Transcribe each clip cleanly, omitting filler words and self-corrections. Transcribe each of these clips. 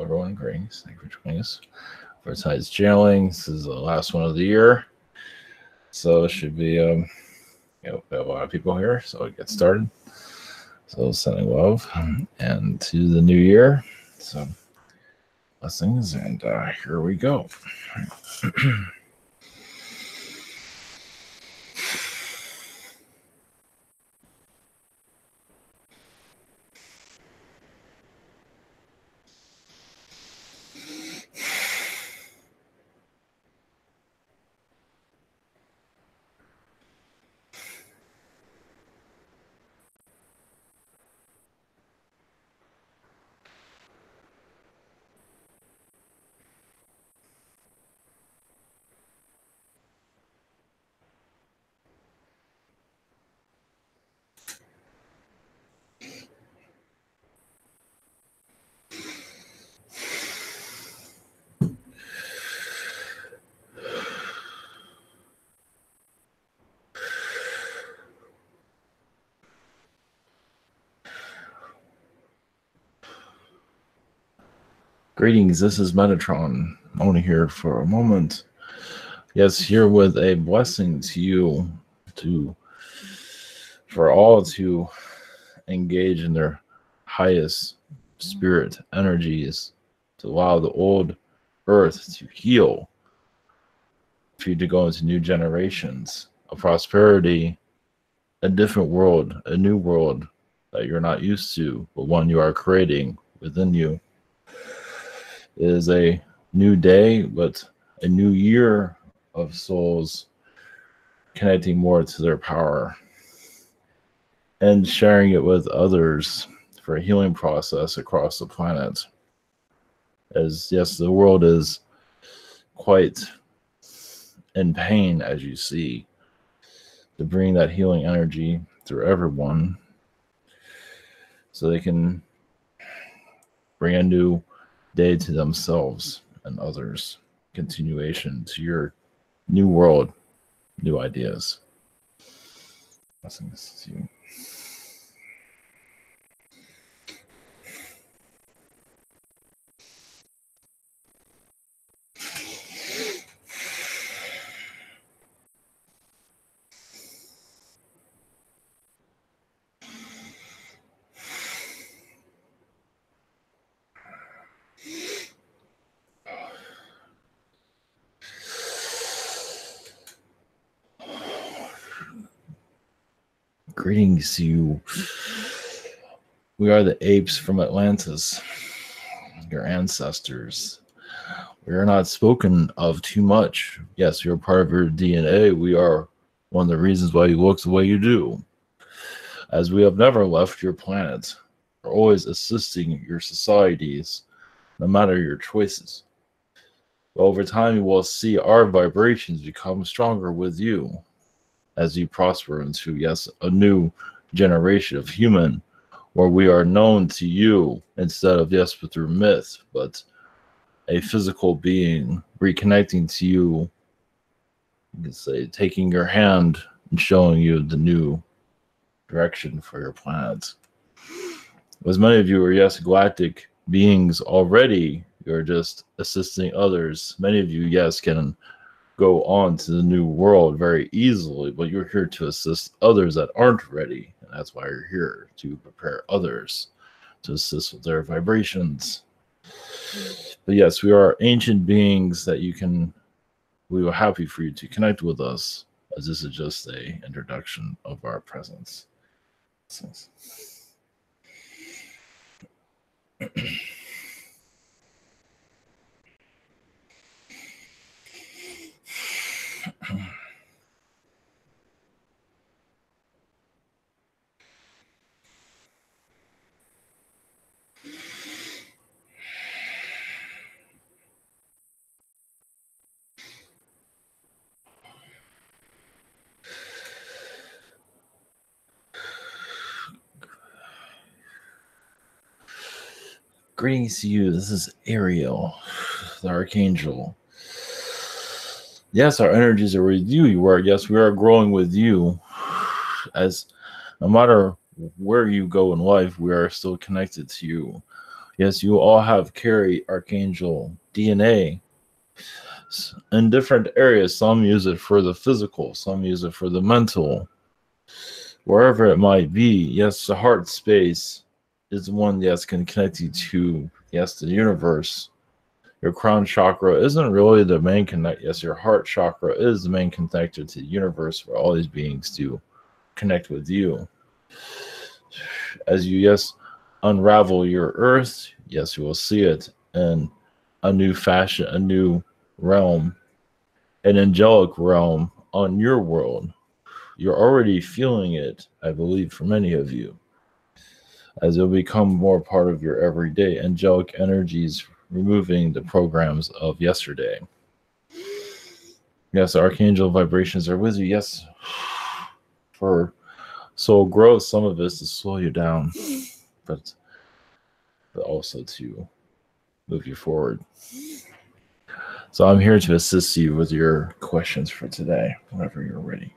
everyone. Greetings. Thank you for joining us for tonight's channeling. This is the last one of the year, so it should be we have a lot of people here, so it gets started. So sending love and to the new year. So blessings, and here we go. Greetings, this is Metatron. I'm only here for a moment. Yes, here with a blessing to you, for all to engage in their highest spirit energies, to allow the old earth to heal, for you to go into new generations of prosperity, a different world, a new world that you're not used to, but one you are creating within you. It is a new day, but a new year of souls connecting more to their power and sharing it with others for a healing process across the planet. As yes, the world is quite in pain, as you see, to bring that healing energy through everyone so they can bring a new day to themselves and others, continuation to your new world, new ideas. Blessings to you. Greetings to you. We are the apes from Atlantis, your ancestors. We are not spoken of too much. Yes, we are part of your DNA. We are one of the reasons why you look the way you do. As we have never left your planet, we're always assisting your societies, no matter your choices. But over time, you will see our vibrations become stronger with you as you prosper into, yes, a new generation of human, where we are known to you instead of, yes, but through myth, but a physical being reconnecting to you, you can say, taking your hand and showing you the new direction for your planet. As many of you are, yes, galactic beings already, you're just assisting others. Many of you, yes, can go on to the new world very easily, but you're here to assist others that aren't ready, and that's why you're here, to prepare others to assist with their vibrations. But yes, we are ancient beings that we were happy for you to connect with us, as this is just a introduction of our presence. Greetings to you. This is Ariel, the Archangel. Yes, our energies are with you. Yes, we are growing with you. As no matter where you go in life, we are still connected to you. Yes, you all have carry Archangel DNA in different areas. Some use it for the physical, some use it for the mental, wherever it might be. Yes, the heart space is one, yes, can connect you to, yes, the universe. Your crown chakra isn't really the main connect. Yes, your heart chakra is the main connector to the universe for all these beings to connect with you. As you, yes, unravel your earth, yes, you will see it in a new fashion, a new realm, an angelic realm on your world. You're already feeling it, I believe, for many of you, as it'll become more part of your everyday. Angelic energies removing the programs of yesterday. Yes, archangel vibrations are with you. Yes, for soul growth, some of this to slow you down, but also to move you forward. So I'm here to assist you with your questions for today, whenever you're ready.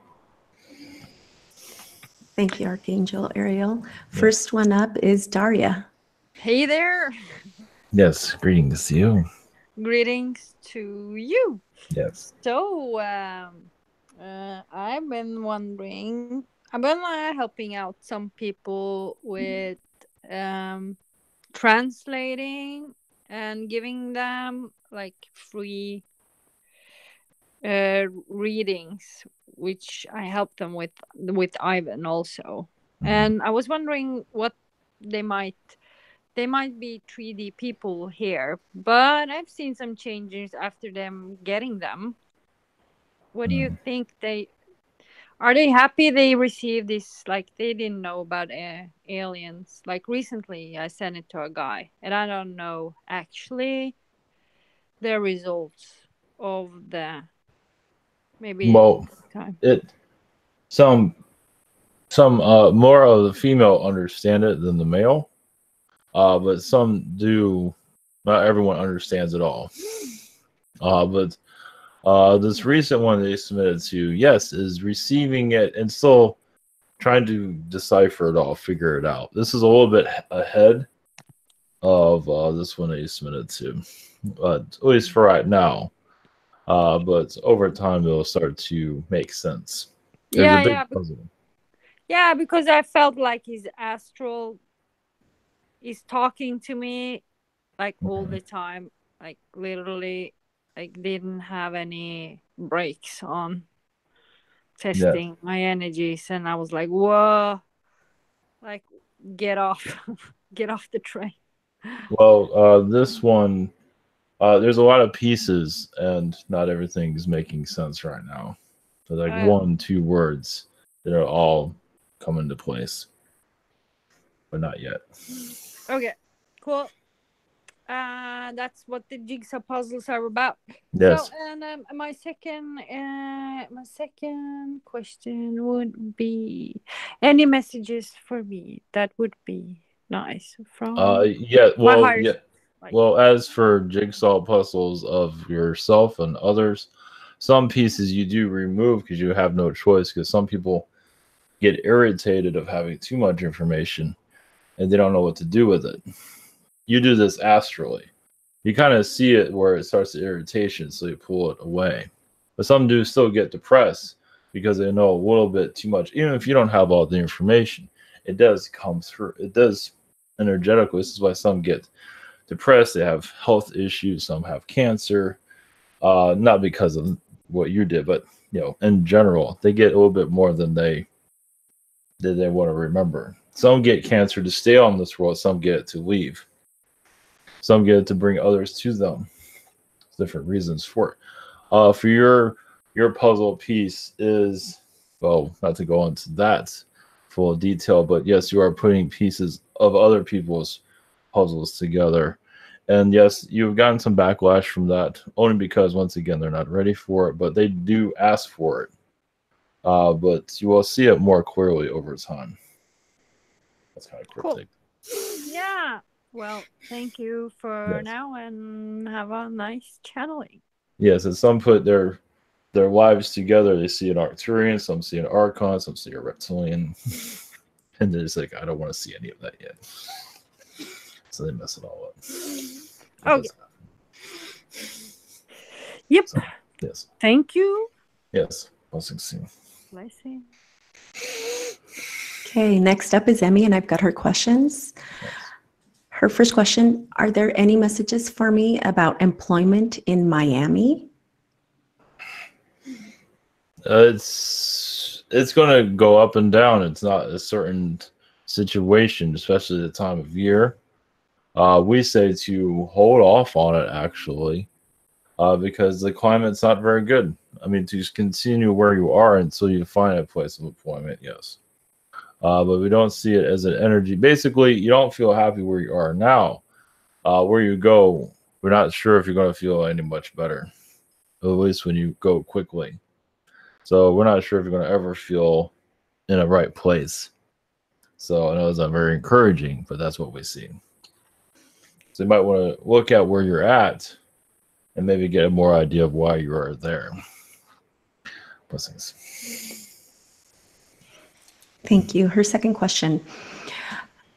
Thank you, Archangel Ariel. First one up is Daria. Hey there. Yes, greetings to you. Greetings to you. Yes. So, I've been wondering, I've been helping out some people with translating and giving them like free readings, which I helped them with Ivan also. And I was wondering what they might they might be 3D people here, but I've seen some changes after them getting them. What do you think are they happy they received this? Like they didn't know about aliens. Like recently, I sent it to a guy, and I don't know actually the results of the maybe Well, time. it some more of the female understand it than the male, but some do. Not everyone understands it all. But this recent one they submitted to, yes, is receiving it and still trying to decipher it all, figure it out. This is a little bit ahead of this one they submitted to, at least for right now. But over time, it'll start to make sense. There's a Yeah, big yeah, puzzle. yeah. Because I felt like his astral is talking to me like all the time, like literally, like didn't have any breaks on Yes. testing my energies, and I was like, whoa, like get off, get off the train. Well, this one, there's a lot of pieces, and not everything's making sense right now. So, like Uh, 1, 2 words that are all come into place, but not yet. okay, cool. That's what the jigsaw puzzles are about. So, Yes. and my second question would be, any messages for me that would be nice from Yeah. my Well, higher yeah. self, like. Well, as for jigsaw puzzles of yourself and others, some pieces you do remove because you have no choice. Because some people get irritated of having too much information and they don't know what to do with it. You do this astrally. You kind of see it where it starts the irritation, so you pull it away. But some do still get depressed because they know a little bit too much. Even if you don't have all the information, it does come through. It does energetically. This is why some get depressed. They have health issues. Some have cancer. Not because of what you did, but in general, they get a little bit more than they want to remember. Some get cancer to stay on this world. Some get it to leave. Some get it to bring others to them. Different reasons for it. For your puzzle piece is, well, not to go into that full detail, but yes, you are putting pieces of other people's puzzles together. And yes, you've gotten some backlash from that, only because once again they're not ready for it, but they do ask for it. But you will see it more clearly over time. That's kind of cryptic. Cool. Yeah. Well, thank you for Yes. now, and have a nice channeling. Yes, and some put their lives together. They see an Arcturian, some see an Archon, some see a Reptilian, and they're just like, I don't want to see any of that yet. so they mess it all up. Okay. Yep. So, yes. Thank you. Yes. Blessings. Blessing. Okay, next up is Emmy, and I've got her questions. Yes. Her first question, are there any messages for me about employment in Miami? It's going to go up and down. It's not a certain situation, especially the time of year. We say to hold off on it, actually, because the climate's not very good. I mean, to just continue where you are until you find a place of employment, yes. But we don't see it as an energy. Basically, you don't feel happy where you are now. Where you go, we're not sure if you're going to feel any much better, at least when you go quickly. So we're not sure if you're going to ever feel in a right place. So I know it's not very encouraging, but that's what we see. So you might want to look at where you're at and maybe get a more idea of why you are there. Blessings. Thank you. Her second question.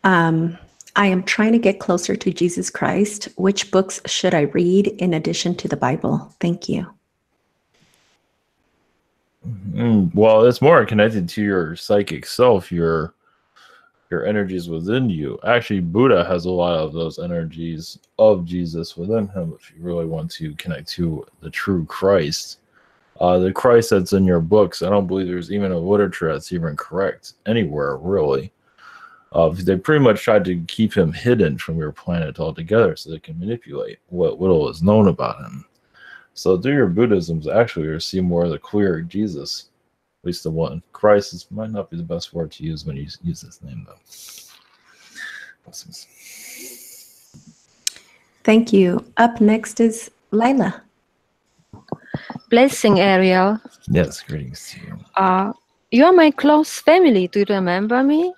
I am trying to get closer to Jesus Christ. Which books should I read in addition to the Bible? Thank you. Well, it's more connected to your psychic self, your energies within you. Actually, Buddha has a lot of those energies of Jesus within him if you really want to connect to the true Christ. The Christ that's in your books, I don't believe there's even a literature that's even correct anywhere, really. They pretty much tried to keep him hidden from your planet altogether so they can manipulate what little is known about him. So through your Buddhisms, actually, you'll see more of the clear Jesus, at least the one. Christ might not be the best word to use when you use this name, though. Blessings. Thank you. Up next is Lila. Blessing, Ariel. Yes, greetings to you. You are my close family. Do you remember me?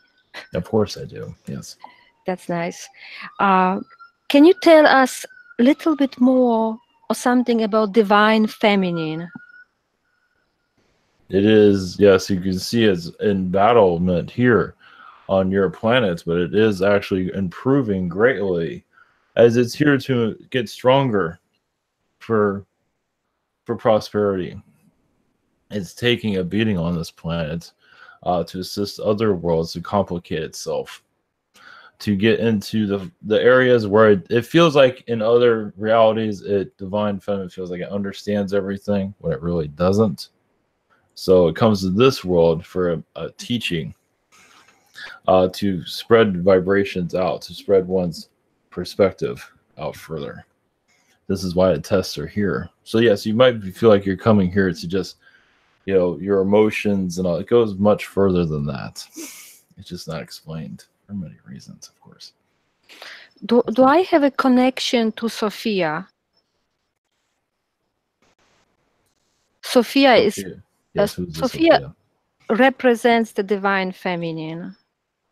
Of course I do, yes. That's nice. Can you tell us a little bit more or something about divine feminine? It is, yes, you can see it's embattlement here on your planet, but it is actually improving greatly as it's here to get stronger for prosperity. It's taking a beating on this planet to assist other worlds to complicate itself, to get into the areas where it feels like in other realities, divine feminine feels like it understands everything when it really doesn't. So it comes to this world for a teaching to spread vibrations out, to spread one's perspective out further. This is why the tests are here. So yes, you might feel like you're coming here to just, your emotions and all. It goes much further than that. It's just not explained for many reasons, of course. Do I have a connection to Sophia? Sophia is... Yes, Sophia represents the divine feminine,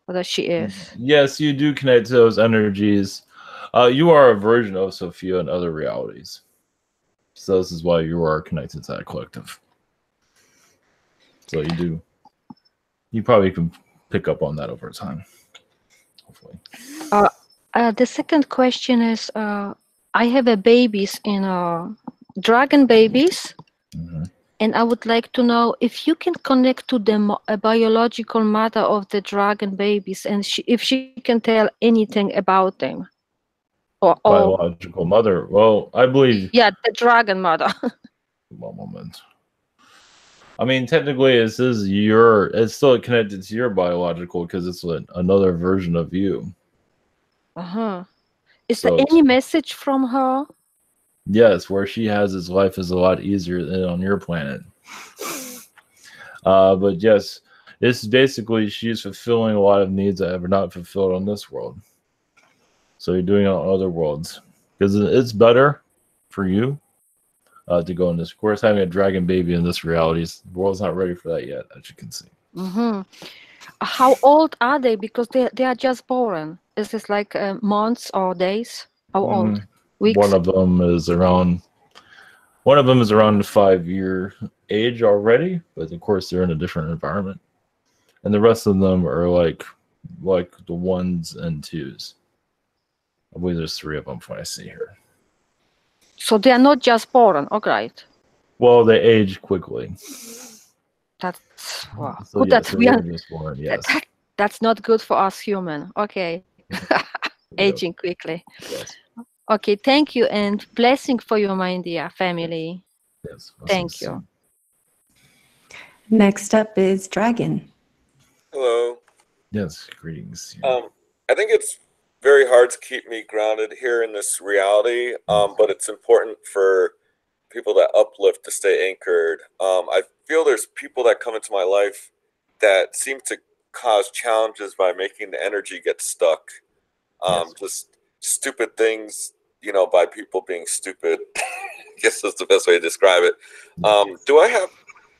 or that she is. Yes, you do connect to those energies. You are a version of Sophia in other realities. So this is why you are connected to that collective. So you probably can pick up on that over time, hopefully. The second question is, I have a babies dragon babies. Mm-hmm. And I would like to know if you can connect to the biological mother of the dragon babies, and if she can tell anything about them. Biological mother. Well, I believe. Yeah, the dragon mother. One moment. I mean, technically, it's still connected to your biological because it's another version of you. Is there any message from her? Yes, where she has his life is a lot easier than on your planet. But yes, it's basically she's fulfilling a lot of needs that are not fulfilled on this world. So you're doing it on other worlds because it's better for you to go in this. Of course, having a dragon baby in this reality, the world's not ready for that yet, as you can see. How old are they? Because they are just born. Is this like months or days? How old? Weeks? One of them is around the 5-year age already, but of course they're in a different environment. And the rest of them are like the 1s and 2s. I believe there's 3 of them from what I see here. So they are not just born, all right. Well, they age quickly. That's wow. So Good yes, that we they are. were just born. Yes. That's not good for us human. Okay. Aging quickly. Yes. Okay, thank you and blessing for you, my dear family. Yes. Thank you. Next up is Dragon. Hello. Yes. Greetings. I think it's very hard to keep me grounded here in this reality, but it's important for people that uplift to stay anchored. I feel there's people that come into my life that seem to cause challenges by making the energy get stuck. Just stupid things, by people being stupid. I guess that's the best way to describe it. Do I have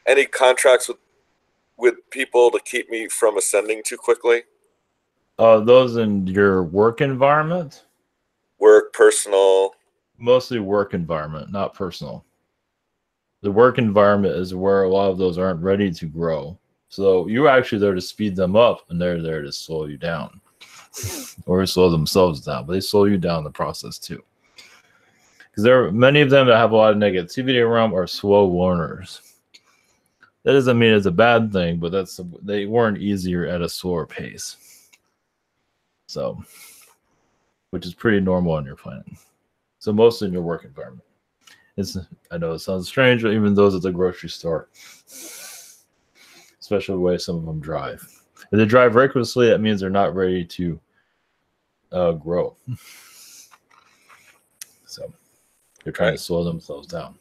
any contracts with people to keep me from ascending too quickly? Those in your work environment? Work, personal. Mostly work environment, not personal. The work environment is where a lot of those aren't ready to grow. So you're actually there to speed them up, and they're there to slow you down. Or slow themselves down, but they slow you down in the process too. Because there are many of them that have a lot of negativity around are slow learners. That doesn't mean it's a bad thing, but they weren't easier at a slower pace. So, which is pretty normal on your planet. So mostly in your work environment. I know it sounds strange, but even those at the grocery store, especially the way some of them drive. If they drive recklessly, that means they're not ready to grow. So they're trying to slow themselves down.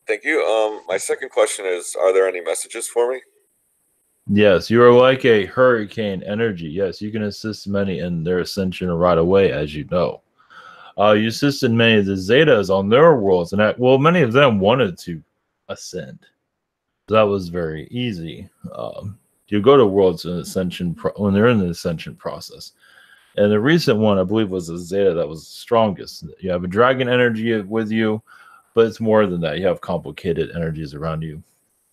Thank you. My second question is, are there any messages for me? Yes, you are like a hurricane energy. Yes, you can assist many in their ascension right away, as you know. You assisted many of the Zetas on their worlds, and many of them wanted to ascend. So that was very easy. You go to worlds in ascension when they're in the ascension process. And the recent one, I believe, was a Zeta that was the strongest. You have a dragon energy with you, but it's more than that. You have complicated energies around you,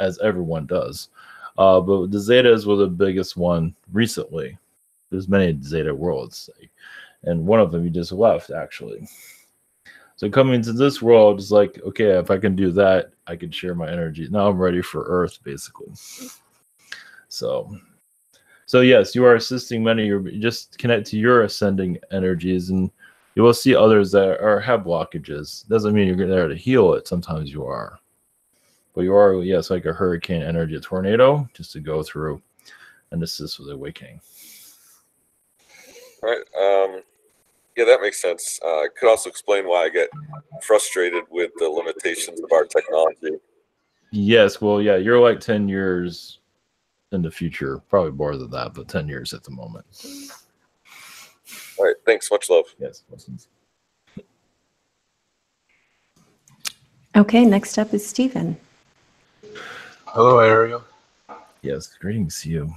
as everyone does. But the Zetas were the biggest one recently. There's many Zeta worlds, and one of them you just left, actually. So coming to this world is like, okay, if I can do that, I can share my energy. Now I'm ready for Earth, basically. So yes, you are assisting many. You just connect to your ascending energies, and you will see others that have blockages. Doesn't mean you're there to heal it. Sometimes you are. But you are, yes, like a hurricane energy, a tornado, just to go through and assist with awakening. All right. Yeah, that makes sense. It could also explain why I get frustrated with the limitations of our technology. Yes, well, yeah, you're like 10 years in the future. Probably more than that, but 10 years at the moment. All right. Thanks. Much love. Yes. Blessings. Okay, next up is Stephen. Hello, Ariel. Yes, greetings to you.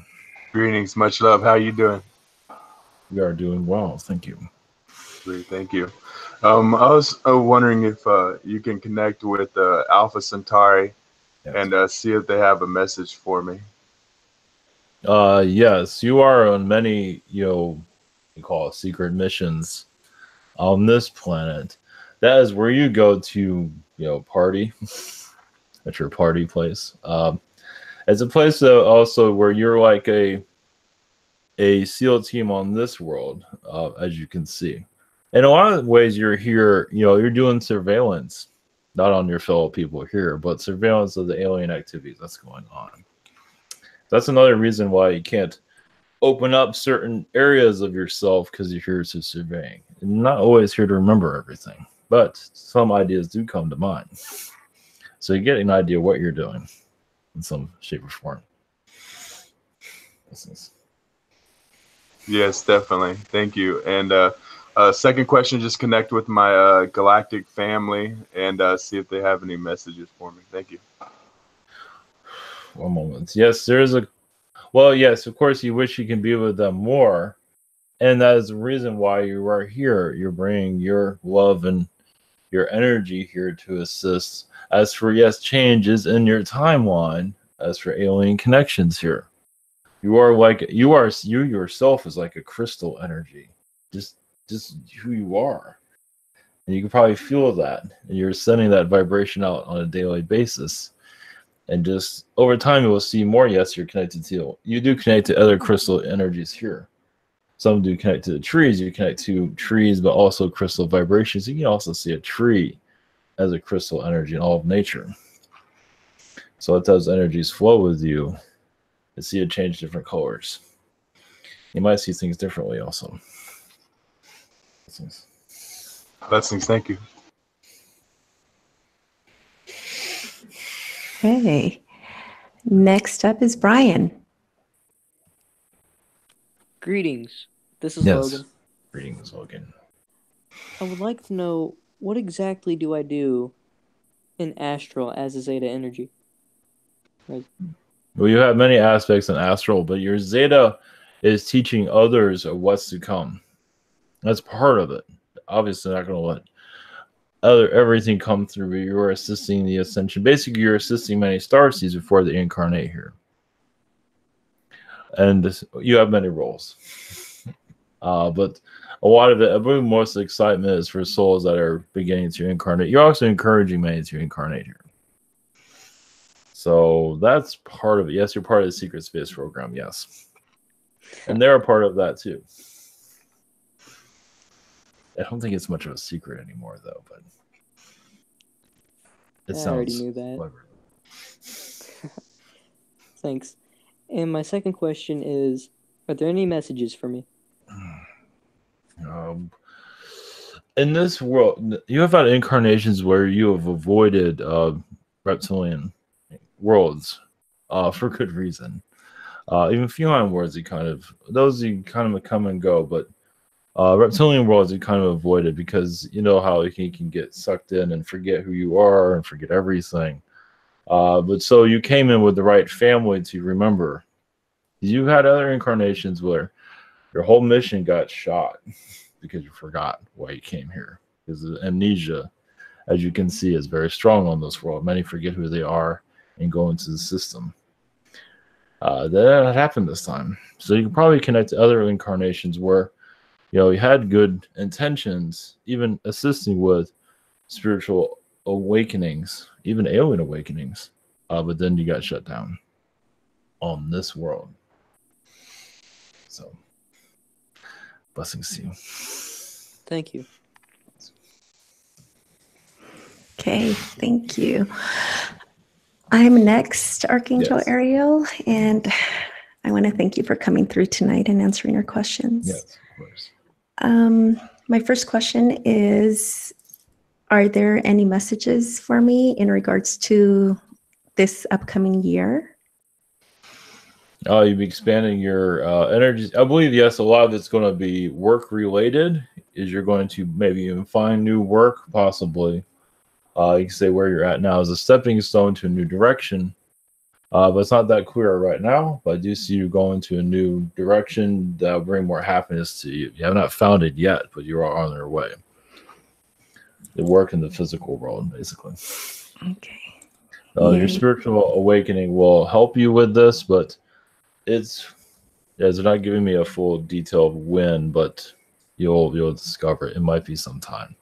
Greetings, much love. How you doing? We are doing well, thank you. Great, thank you. I was wondering if you can connect with Alpha Centauri and see if they have a message for me. Yes, you are on many, you call it secret missions on this planet. That is where you go to, party. At your party place. It's a place also where you're like a SEAL team on this world, as you can see. In a lot of ways, you're here, you're doing surveillance, not on your fellow people here, but surveillance of the alien activities that's going on. That's another reason why you can't open up certain areas of yourself, because you're here to surveying. You're not always here to remember everything, but some ideas do come to mind. So you get an idea what you're doing in some shape or form. Yes, definitely. Thank you. And second question, just connect with my galactic family and see if they have any messages for me. Thank you. One moment. Yes, there is yes, of course, you wish you can be with them more. And that is the reason why you are here. You're bringing your love and your energy here to assist. As for, yes, changes in your timeline, as for alien connections here. You yourself is like a crystal energy. just who you are. And you can probably feel that. And you're sending that vibration out on a daily basis. And just over time, you will see more. Yes, you're connected to, you do connect to other crystal energies here. Some do connect to the trees. You connect to trees, but also crystal vibrations. You can also see a tree as a crystal energy in all of nature. So let those energies flow with you and see it change different colors. You might see things differently also. Blessings. Thank you. Okay. Next up is Brian. Greetings. This is Yes. Logan. Greetings, Logan. I would like to know, what exactly do I do in astral as a Zeta energy? Like, Well, you have many aspects in astral, but your Zeta is teaching others of what's to come. That's part of it. Obviously, not going to let everything come through, but you're assisting the ascension. Basically, you're assisting many starseeds before they incarnate here. And you have many roles. But a lot of it, I believe most of the excitement is for souls that are beginning to incarnate. You're also encouraging many to incarnate here. So that's part of it. Yes, you're part of the Secret Space program, yes. And they're a part of that too. I don't think it's much of a secret anymore, though, but it sounds I already knew that. clever. Thanks. And my second question is, are there any messages for me? In this world, you have had incarnations where you have avoided reptilian worlds for good reason. Even feline worlds, you kind of come and go, but reptilian worlds you kind of avoided because you know how you can get sucked in and forget who you are and forget everything. But so you came in with the right family to remember. You had other incarnations where your whole mission got shot because you forgot why you came here. Because amnesia, as you can see, is very strong on this world. Many forget who they are and go into the system. That happened this time. So you can probably connect to other incarnations where you had good intentions, even assisting with spiritual awakenings, even alien awakenings. But then you got shut down on this world. So, blessings to you. Thank you. Okay, thank you. I'm next, Archangel Yes. Ariel, and I want to thank you for coming through tonight and answering our questions. Yes, of course. My first question is, are there any messages for me in regards to this upcoming year? You'll be expanding your energies. I believe, yes, a lot of it's going to be work related. Is you're going to maybe even find new work, possibly. You can say where you're at now is a stepping stone to a new direction. But it's not that clear right now. But I do see you going to a new direction that will bring more happiness to you. You have not found it yet, but you are on your way. The work in the physical world, basically. Okay. Your spiritual awakening will help you with this, but they're not giving me a full detail of when, but you'll discover it. It might be some time.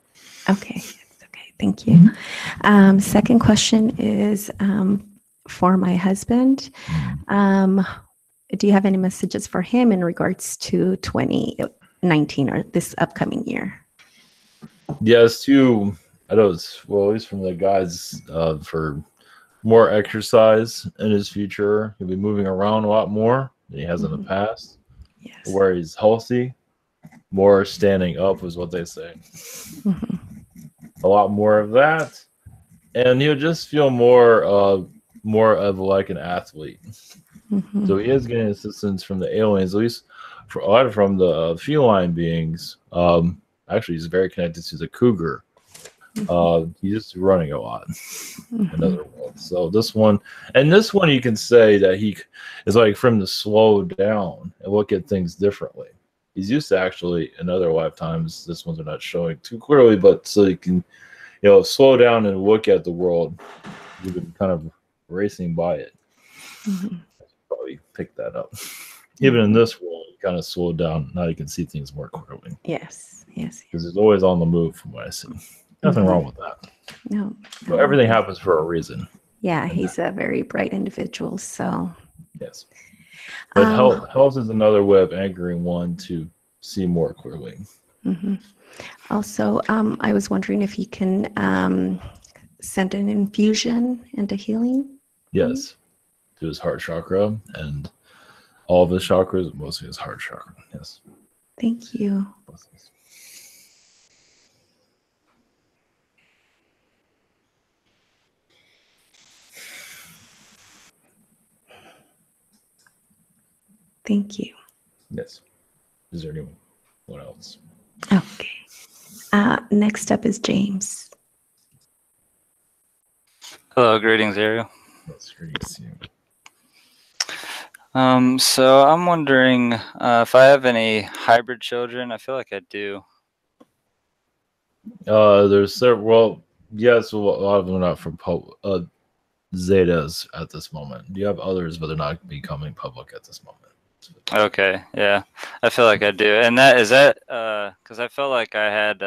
Okay. Okay. Thank you. Second question is for my husband. Do you have any messages for him in regards to 2019 or this upcoming year? Yes, I know at least from the guys, for more exercise in his future. He'll be moving around a lot more than he has in the past. Yes. Where he's healthy, more standing up is what they say. A lot more of that, and he'll just feel more of like an athlete. So he is getting assistance from the aliens, at least for a lot from the feline beings. Actually, he's very connected to the cougar. He's just running a lot in other worlds. So this one you can say that he is like from the slow down and look at things differently. He's used to actually in other lifetimes. This ones are not showing too clearly, but so you can slow down and look at the world. You've been kind of racing by it. Probably pick that up. Even in this world, you kind of slowed down. Now you can see things more clearly. Yes. Because it's always on the move from what I see. Nothing wrong with that. No. But everything happens for a reason. Yeah, he's a very bright individual. So. Yes. But health is another way of anchoring one to see more clearly. Also, I was wondering if you can send an infusion into healing. Yes. To his heart chakra and all of his chakras, mostly his heart chakra. Yes. Thank you. Blessings. Thank you. Yes. Is there anyone else? Okay. Next up is James. Hello, greetings, Ariel. That's great to see you. So I'm wondering if I have any hybrid children. I feel like I do. There's several. Well, yes, a lot of them are not from Zetas at this moment. You have others, but they're not becoming public at this moment. Okay, yeah, I feel like I do. And that is that because I felt like I had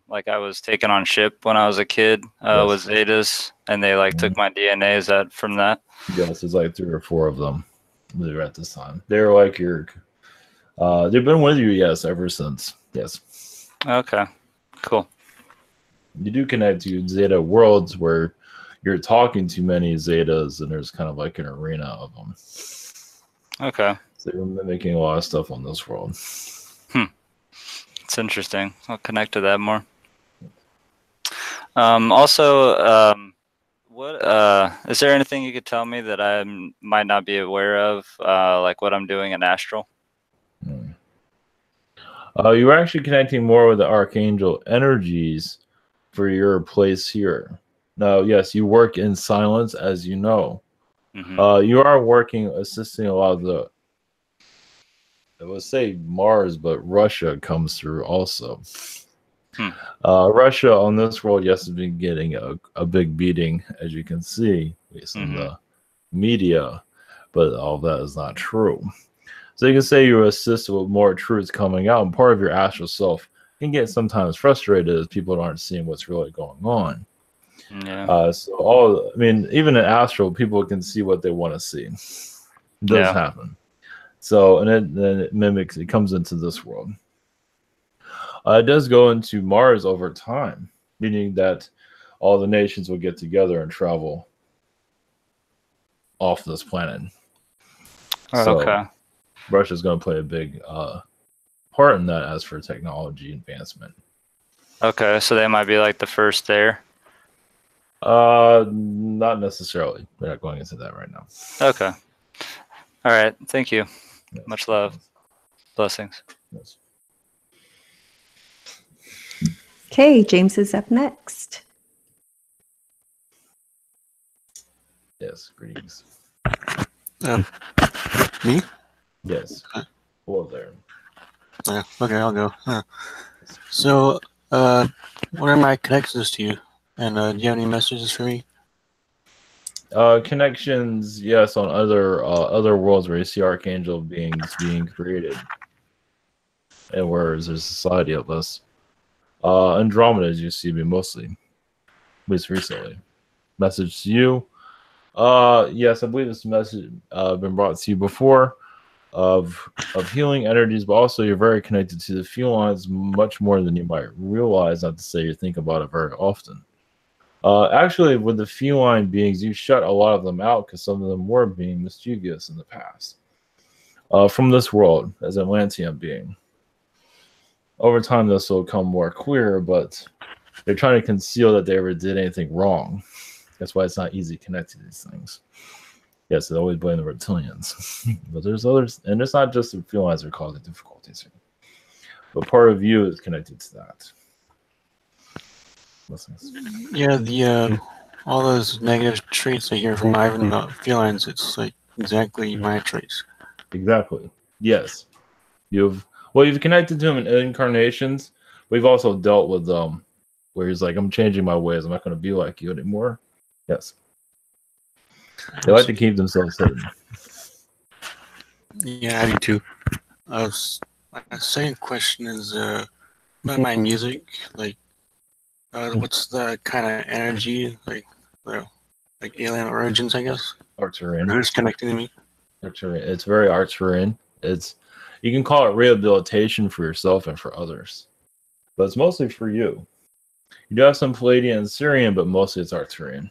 like I was taken on ship when I was a kid with Zetas, and they like took my DNA. Is that from that? Yes, it's like 3 or 4 of them. They were at this time. They're like your. They've been with you, yes, ever since. Yes. Okay, cool. You do connect to Zeta worlds where you're talking to many Zetas, and there's kind of like an arena of them. Okay. So they're mimicking a lot of stuff on this world. It's interesting. I'll connect to that more. Also, what is there anything you could tell me that I might not be aware of, like what I'm doing in astral? You're actually connecting more with the archangel energies for your place here. Now, yes, you work in silence, as you know. You are working, assisting a lot of the, I would say Mars, but Russia comes through also. Russia on this world, yes, has been getting a big beating, as you can see, based on the media, but all that is not true. So you can say you assist with more truths coming out, and part of your astral self can get sometimes frustrated as people aren't seeing what's really going on. So even in astral, people can see what they want to see. It does happen. So, and then it mimics, it comes into this world. It does go into Mars over time, meaning that all the nations will get together and travel off this planet. So Russia's going to play a big part in that as for technology advancement. Okay, so they might be like the first there. Not necessarily. We're not going into that right now. Okay. All right. Thank you. Yes. Much love. Blessings. Yes. Okay, James is up next. Yes, greetings. Me? Yes. Hello there. Okay, I'll go. So, what are my connections to you? And do you have any messages for me? Connections, yes, on other worlds where you see archangel beings being created, and where there's a society of us. Andromeda, as you see me mostly, at least recently. Message to you. Yes, I believe this message been brought to you before of healing energies, but also you're very connected to the felines much more than you might realize. Not to say you think about it very often. Actually, with the feline beings, you shut a lot of them out because some of them were being mischievous in the past. From this world, as Atlantean being. Over time, this will come more clear, but they're trying to conceal that they ever did anything wrong. That's why it's not easy to connect to these things. Yes, they always blame the reptilians. But there's others, and it's not just the felines that are causing difficulties here. But part of you is connected to that. Yeah, all those negative traits I hear from Ivan about felines, it's like exactly my traits. Exactly. Yes. You've connected to him in incarnations. We've also dealt with where he's like, I'm changing my ways. I'm not going to be like you anymore. Yes. They like to keep themselves hidden. Yeah, I do too. My second question is about my music. Like, what's the kind of energy, like alien origins, I guess? Arcturian. Who's connecting to me? Arcturian. It's very Arcturian. You can call it rehabilitation for yourself and for others, but it's mostly for you. You do have some Palladian and Syrian, but mostly it's Arcturian.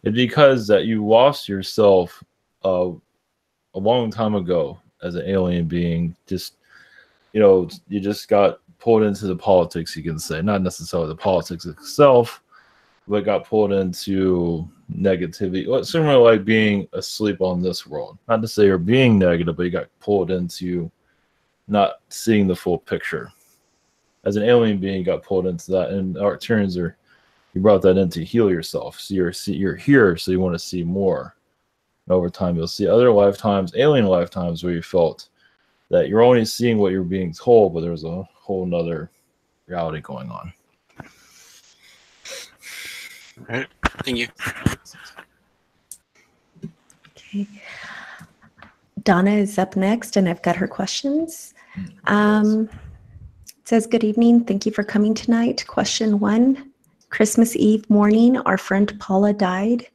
It's because that you lost yourself a long time ago as an alien being. Just, you just got pulled into the politics, you can say. Not necessarily the politics itself, but got pulled into negativity. Well, similar like being asleep on this world. Not to say you're being negative, but you got pulled into not seeing the full picture. As an alien being, you got pulled into that. And Arcturians you brought that in to heal yourself. So you're here, so you want to see more. And over time, you'll see other lifetimes, alien lifetimes, where you felt that you're only seeing what you're being told, but there's a whole nother reality going on. All right. Thank you. Okay. Donna is up next, and I've got her questions. It says, good evening. Thank you for coming tonight. Question 1. Christmas Eve morning, our friend Paula died.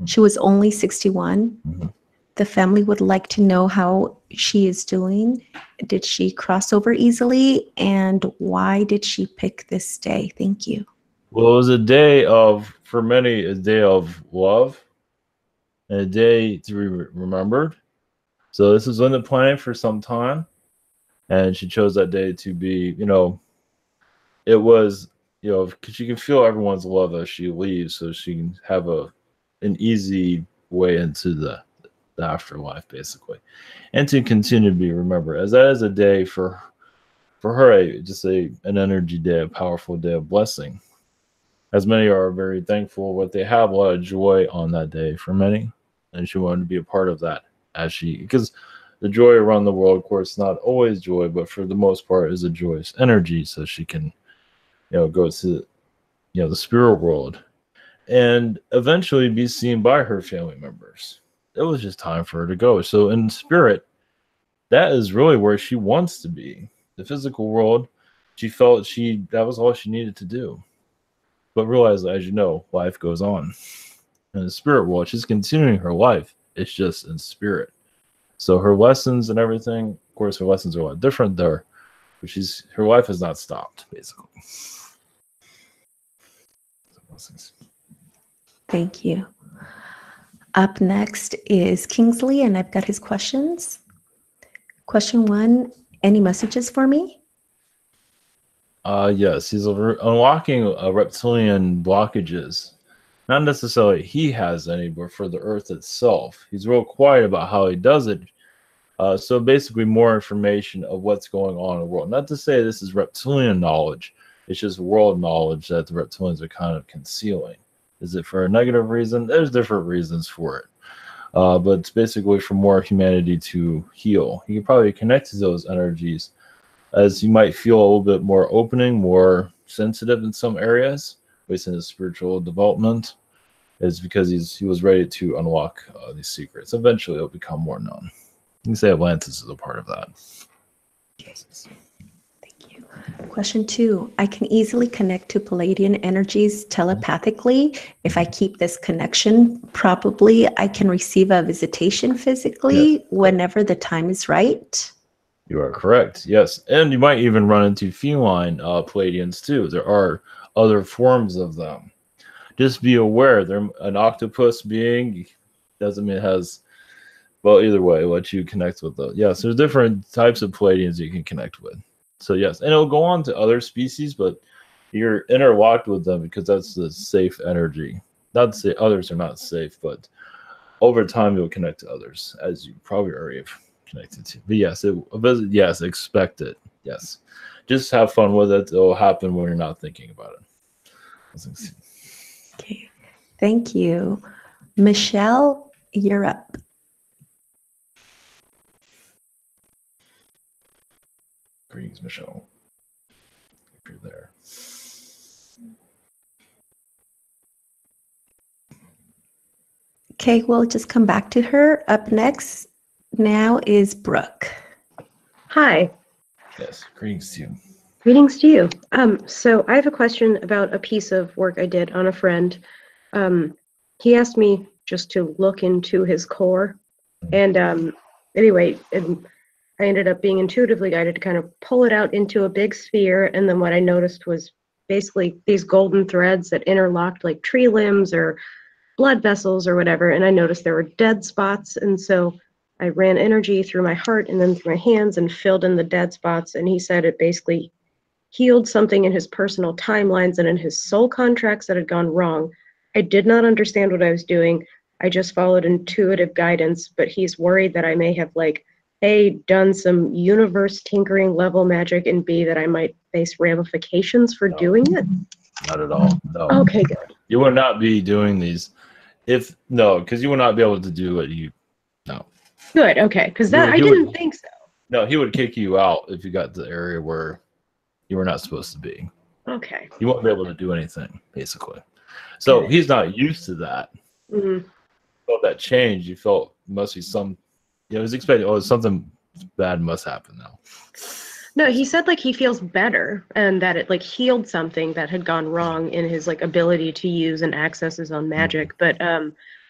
She was only 61. The family would like to know how she is doing. Did she cross over easily? And why did she pick this day? Thank you. Well, it was a day for many, a day of love and a day to be remembered. So this was in the plan for some time. And she chose that day to be, it was, because you can feel everyone's love as she leaves, so she can have an easy way into the afterlife, basically, and to continue to be remembered, as that is a day for her, an energy day, a powerful day of blessing. As many are very thankful what they have, a lot of joy on that day for many, and she wanted to be a part of that because the joy around the world, of course, not always joy, but for the most part is a joyous energy, so she can go to the spirit world and eventually be seen by her family members. It was just time for her to go. So in spirit, that is really where she wants to be. The physical world, she felt that was all she needed to do. But realize, as you know, life goes on. In the spirit world, she's continuing her life. It's just in spirit. So her lessons and everything, of course, her lessons are a lot different there, but her life has not stopped, basically. Thank you. Up next is Kingsley, and I've got his questions. Question 1, any messages for me? Yes, he's unlocking reptilian blockages. Not necessarily he has any, but for the earth itself. He's real quiet about how he does it. So basically more information of what's going on in the world. Not to say this is reptilian knowledge. It's just world knowledge that the reptilians are kind of concealing. Is it for a negative reason? There's different reasons for it. But it's basically for more humanity to heal. You can probably connect to those energies as you might feel a little bit more opening, more sensitive in some areas, based on his spiritual development, is because he was ready to unlock these secrets. Eventually it'll become more known. You can say Atlantis is a part of that. Thank you. Question 2, I can easily connect to Palladian energies telepathically. If I keep this connection, probably I can receive a visitation physically whenever the time is right. You are correct, yes. And you might even run into feline Palladians too. There are other forms of them. Just be aware, they're an octopus being, doesn't mean it has, well, either way, let you connect with those. Yes, there's different types of Palladians you can connect with. So yes, and it'll go on to other species, but you're interlocked with them because that's the safe energy. Not to say others are not safe, but over time you'll connect to others, as you probably already have connected to. But yes, expect it. Yes, just have fun with it. It'll happen when you're not thinking about it. Okay, thank you. Michelle, you're up. Greetings, Michelle. If you're there. Okay, we'll just come back to her. Up next now is Brooke. Hi. Yes, greetings to you. Greetings to you. So I have a question about a piece of work I did on a friend. He asked me just to look into his core, and anyway, I ended up being intuitively guided to kind of pull it out into a big sphere, and then what I noticed was basically these golden threads that interlocked like tree limbs or blood vessels or whatever, and I noticed there were dead spots, and so I ran energy through my heart and then through my hands and filled in the dead spots, and he said it basically healed something in his personal timelines and in his soul contracts that had gone wrong. I did not understand what I was doing. I just followed intuitive guidance, but he's worried that I may have like A, done some universe tinkering level magic, and B, that I might face ramifications for doing it. Not at all. No. Okay, good. You would not be doing these because you would not be able to do what you Good, okay, because that I didn't think so. No, he would kick you out if you got to the area where you were not supposed to be. Okay. You won't be able to do anything, basically. So he's not used to that. Mm-hmm. Felt that change. You felt must be some, he's expecting, something bad must happen now. No, he said like he feels better and that it like healed something that had gone wrong in his like ability to use and access his own magic. But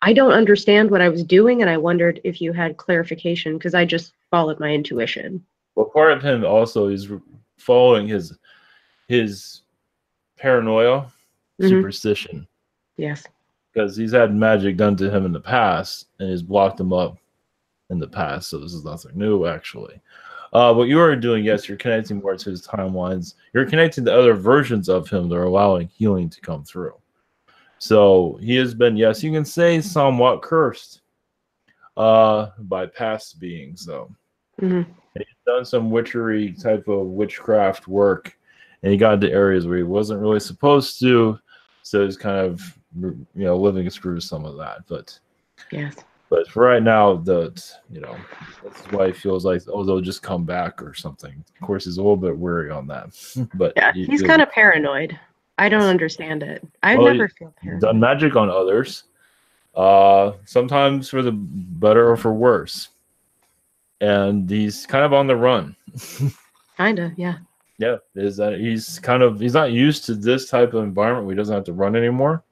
I don't understand what I was doing, and I wondered if you had clarification because I just followed my intuition. Well, part of him also is following his paranoia, superstition. Yes. Because he's had magic done to him in the past and he's blocked him up in the past. So this is nothing new, actually. What you are doing, yes, you're connecting more to his timelines. You're connecting to other versions of him that are allowing healing to come through. So he has been, yes, you can say somewhat cursed by past beings, though. Mm-hmm. And he's done some witchery type of witchcraft work, and he got into areas where he wasn't really supposed to. So he's kind of, living through some of that. But yes. But for right now, that's why he feels like, they'll just come back or something. Of course, he's a little bit worried on that. But yeah, he's kind of paranoid. I don't understand it. I've never felt paranoid. Done magic on others, sometimes for the better or for worse. And he's kind of on the run. Kinda, yeah. Yeah, is that he's not used to this type of environment where he doesn't have to run anymore.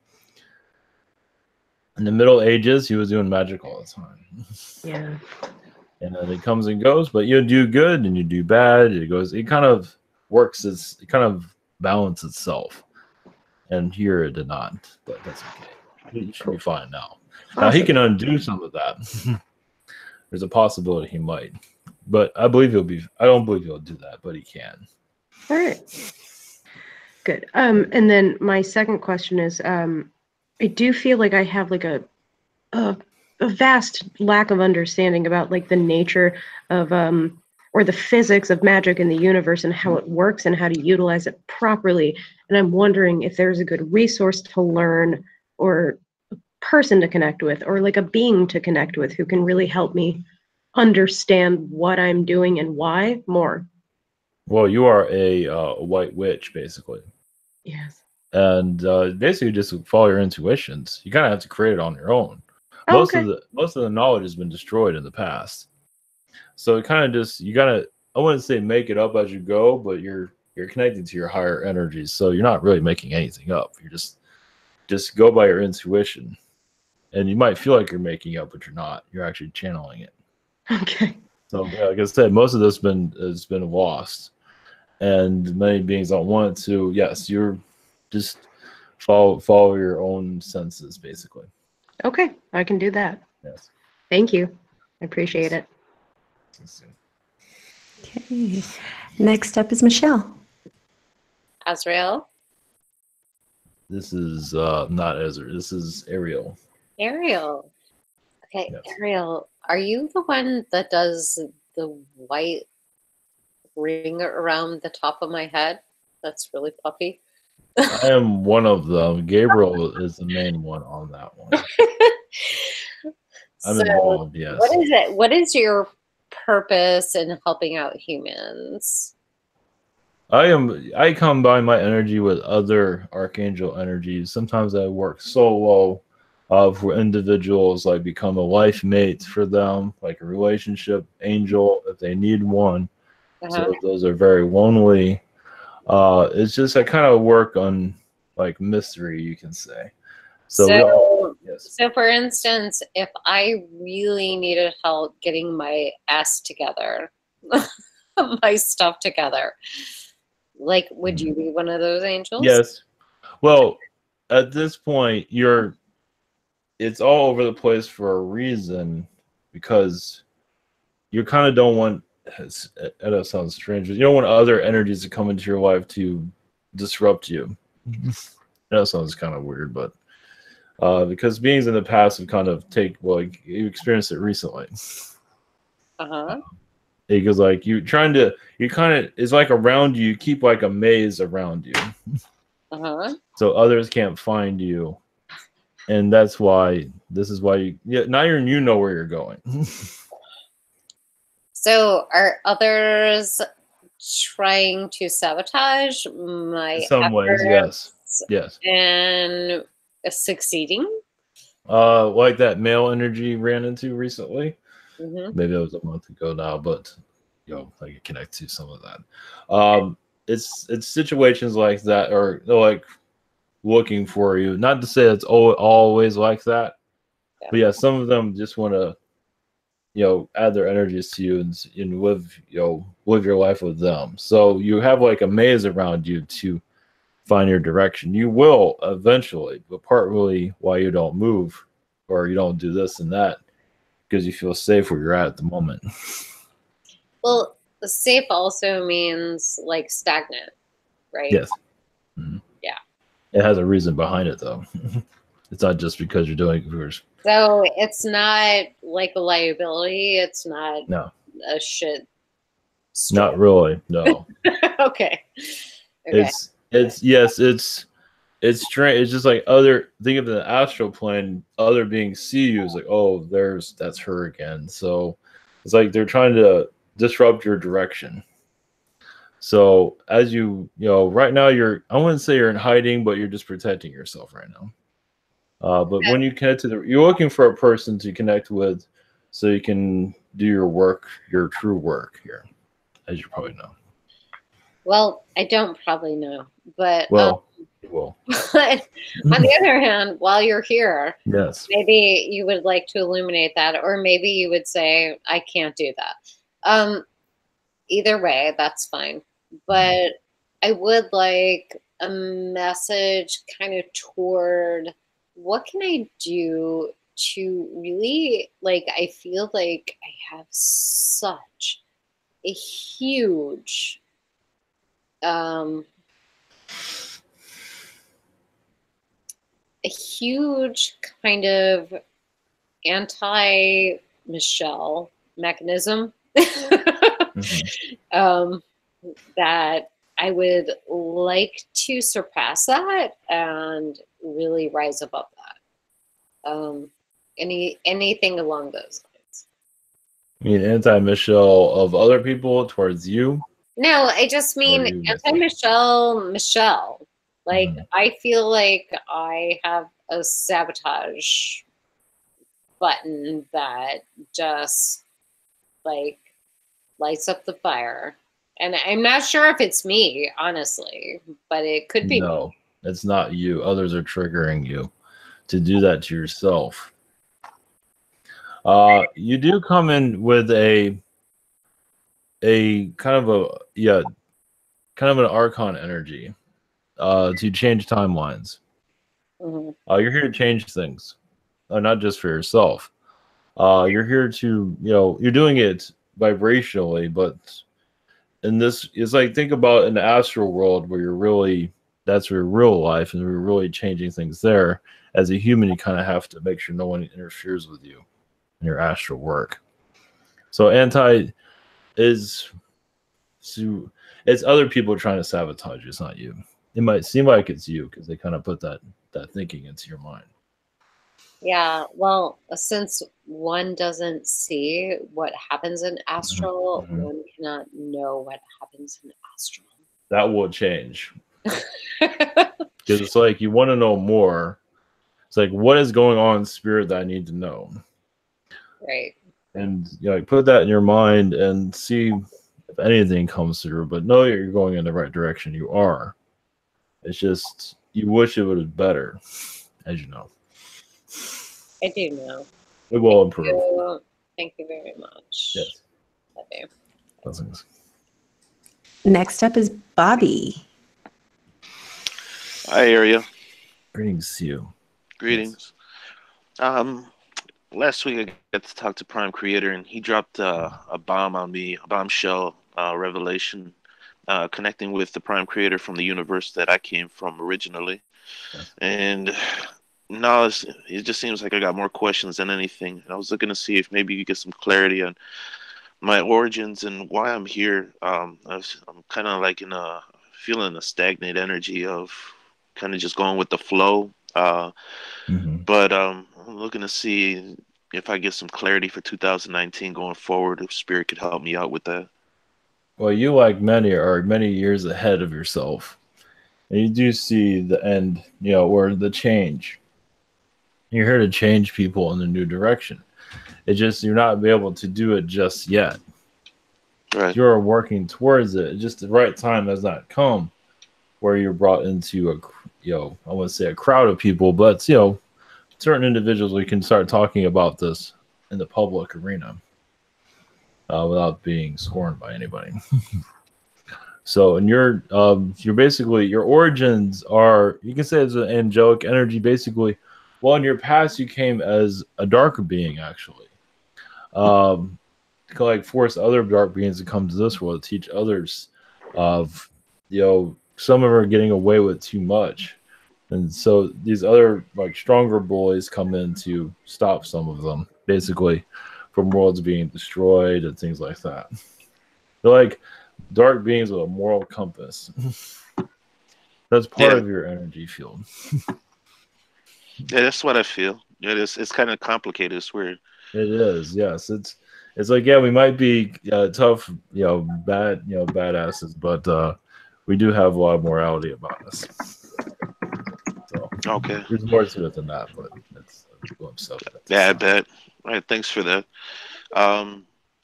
In the Middle Ages, he was doing magic all the time. Yeah. And then it comes and goes, but you do good and you do bad. It kind of works, it kind of balances itself. And here it did not, but that's okay. He should be fine now. Awesome. Now he can undo some of that. There's a possibility he might, but I don't believe he'll do that, but he can. All right. Good. And then my second question is, I do feel like I have like a vast lack of understanding about like the nature of or the physics of magic in the universe and how it works and how to utilize it properly. And I'm wondering if there's a good resource to learn or a person to connect with or like a being to connect with who can really help me understand what I'm doing and why more. Well, you are a white witch, basically. Yes. And basically just follow your intuitions. You kind of have to create it on your own. Most of the knowledge has been destroyed in the past. So it kind of just, you gotta, I wouldn't say make it up as you go, but you're connected to your higher energies. So you're not really making anything up. You're just go by your intuition. And you might feel like you're making up, but you're not. You're actually channeling it. Okay. So like I said, most of this has been lost. And many beings don't want to. Yes, you're just follow your own senses, basically. Okay, I can do that. Yes. Thank you. I appreciate it. Okay. Next up is Michelle. Azrael. This is not Ezra. This is Ariel. Ariel. Okay, yes. Ariel, are you the one that does the white ring around the top of my head? That's really puffy. I am one of them. Gabriel is the main one on that one. I'm involved, yes. What is it? What is your purpose in helping out humans? I combine my energy with other archangel energies. Sometimes I work solo for individuals, like become a life mate for them, like a relationship angel if they need one. So those are very lonely. It's just I kind of work on like mystery, you can say. So for instance, if I really needed help getting my ass together, my stuff together, like, would you be one of those angels? Yes. Well, at this point, it's all over the place for a reason, because you kind of don't want, that sounds strange, but you don't want other energies to come into your life to disrupt you. That sounds kind of weird, but because beings in the past have kind of you experienced it recently. Because like it's like around you keep like a maze around you. So others can't find you. And that's why now you know where you're going. So are others trying to sabotage my In some ways, yes. Yes. And succeeding? Like that male energy ran into recently. Maybe that was a month ago now, but I can connect to some of that. It's situations like that, or they're like looking for you. Not to say it's always like that, but yeah, some of them just want to, add their energies to you and live your life with them. So you have like a maze around you to find your direction. You will eventually, but partly why you don't move or you don't do this and that, because you feel safe where you're at the moment. Well, safe also means like stagnant, right? Yes. Yeah. It has a reason behind it, though. It's not just because you're doing it for yours. So it's not like a liability. It's not a shit store. Not really, no. Okay. It's strange. It's just like think of the astral plane, other beings see you, it's like, oh, that's her again. So it's like they're trying to disrupt your direction. So as right now I wouldn't say you're in hiding, but you're just protecting yourself right now. But when you connect you're looking for a person to connect with so you can do your work, your true work here, as you probably know. Well, I don't probably know, but you will. But on the other hand, while you're here, yes, maybe you would like to illuminate that, or maybe you would say, I can't do that. Either way, that's fine. But I would like a message kind of toward what can I do to really, like, I feel like I have such a huge kind of anti-Michelle mechanism that I would like to surpass that and really rise above that. Anything along those lines. You mean anti-Michelle of other people towards you? No, I just mean anti-Michelle. Like, I feel like I have a sabotage button that just, like, lights up the fire. And I'm not sure if it's me, honestly, but it could be. No, it's not you. Others are triggering you to do that to yourself. You do come in with a kind of an archon energy to change timelines. You're here to change things, not just for yourself. You're here to, you're doing it vibrationally, but in this, it's like, think about in the astral world where that's your real life, and we're really changing things there. As a human, you kind of have to make sure no one interferes with you in your astral work. So it's other people trying to sabotage you. It's not you. It might seem like it's you because they kind of put that thinking into your mind. Yeah, well, since one doesn't see what happens in astral, one cannot know what happens in astral. That will change. Because it's like you want to know more. It's like, what is going on in spirit that I need to know? Right. And put that in your mind and see if anything comes through. But know that you're going in the right direction. You are. It's just you wish it was better, as you know. I do know. It will improve. Thank you very much. Yes. Love you. Blessings. Next up is Bobby. Hi, Ariel. Greetings to you. Greetings. Last week I got to talk to Prime Creator, and he dropped a bomb on me, a bombshell revelation, connecting with the Prime Creator from the universe that I came from originally. Yes. And now it just seems like I got more questions than anything. And I was looking to see if maybe you could get some clarity on my origins and why I'm here. I'm kind of like feeling a stagnant energy of kind of just going with the flow. But I'm looking to see if I get some clarity for 2019 going forward, if Spirit could help me out with that. Well, you, like many, are many years ahead of yourself. And you do see the end, or the change. You're here to change people in a new direction. It's just you're not be able to do it just yet. Right. You're working towards it. Just the right time has not come where you're brought into I wouldn't say a crowd of people, but certain individuals we can start talking about this in the public arena without being scorned by anybody. So, and you're basically, your origins are, you can say it's an angelic energy, basically. Well, in your past, you came as a darker being, actually. Like force other dark beings to come to this world to teach others of, some of them are getting away with too much. And so these other like stronger boys come in to stop some of them, basically, from worlds being destroyed and things like that. They're like dark beings with a moral compass. That's part of your energy field. Yeah, that's what I feel. It's kind of complicated. It's weird. It is, yes. It's like, yeah, we might be tough, badasses, but we do have a lot of morality about us. So okay, there's more to it than that, but it's a glimpse of it. Yeah, I bet. All right, thanks for that.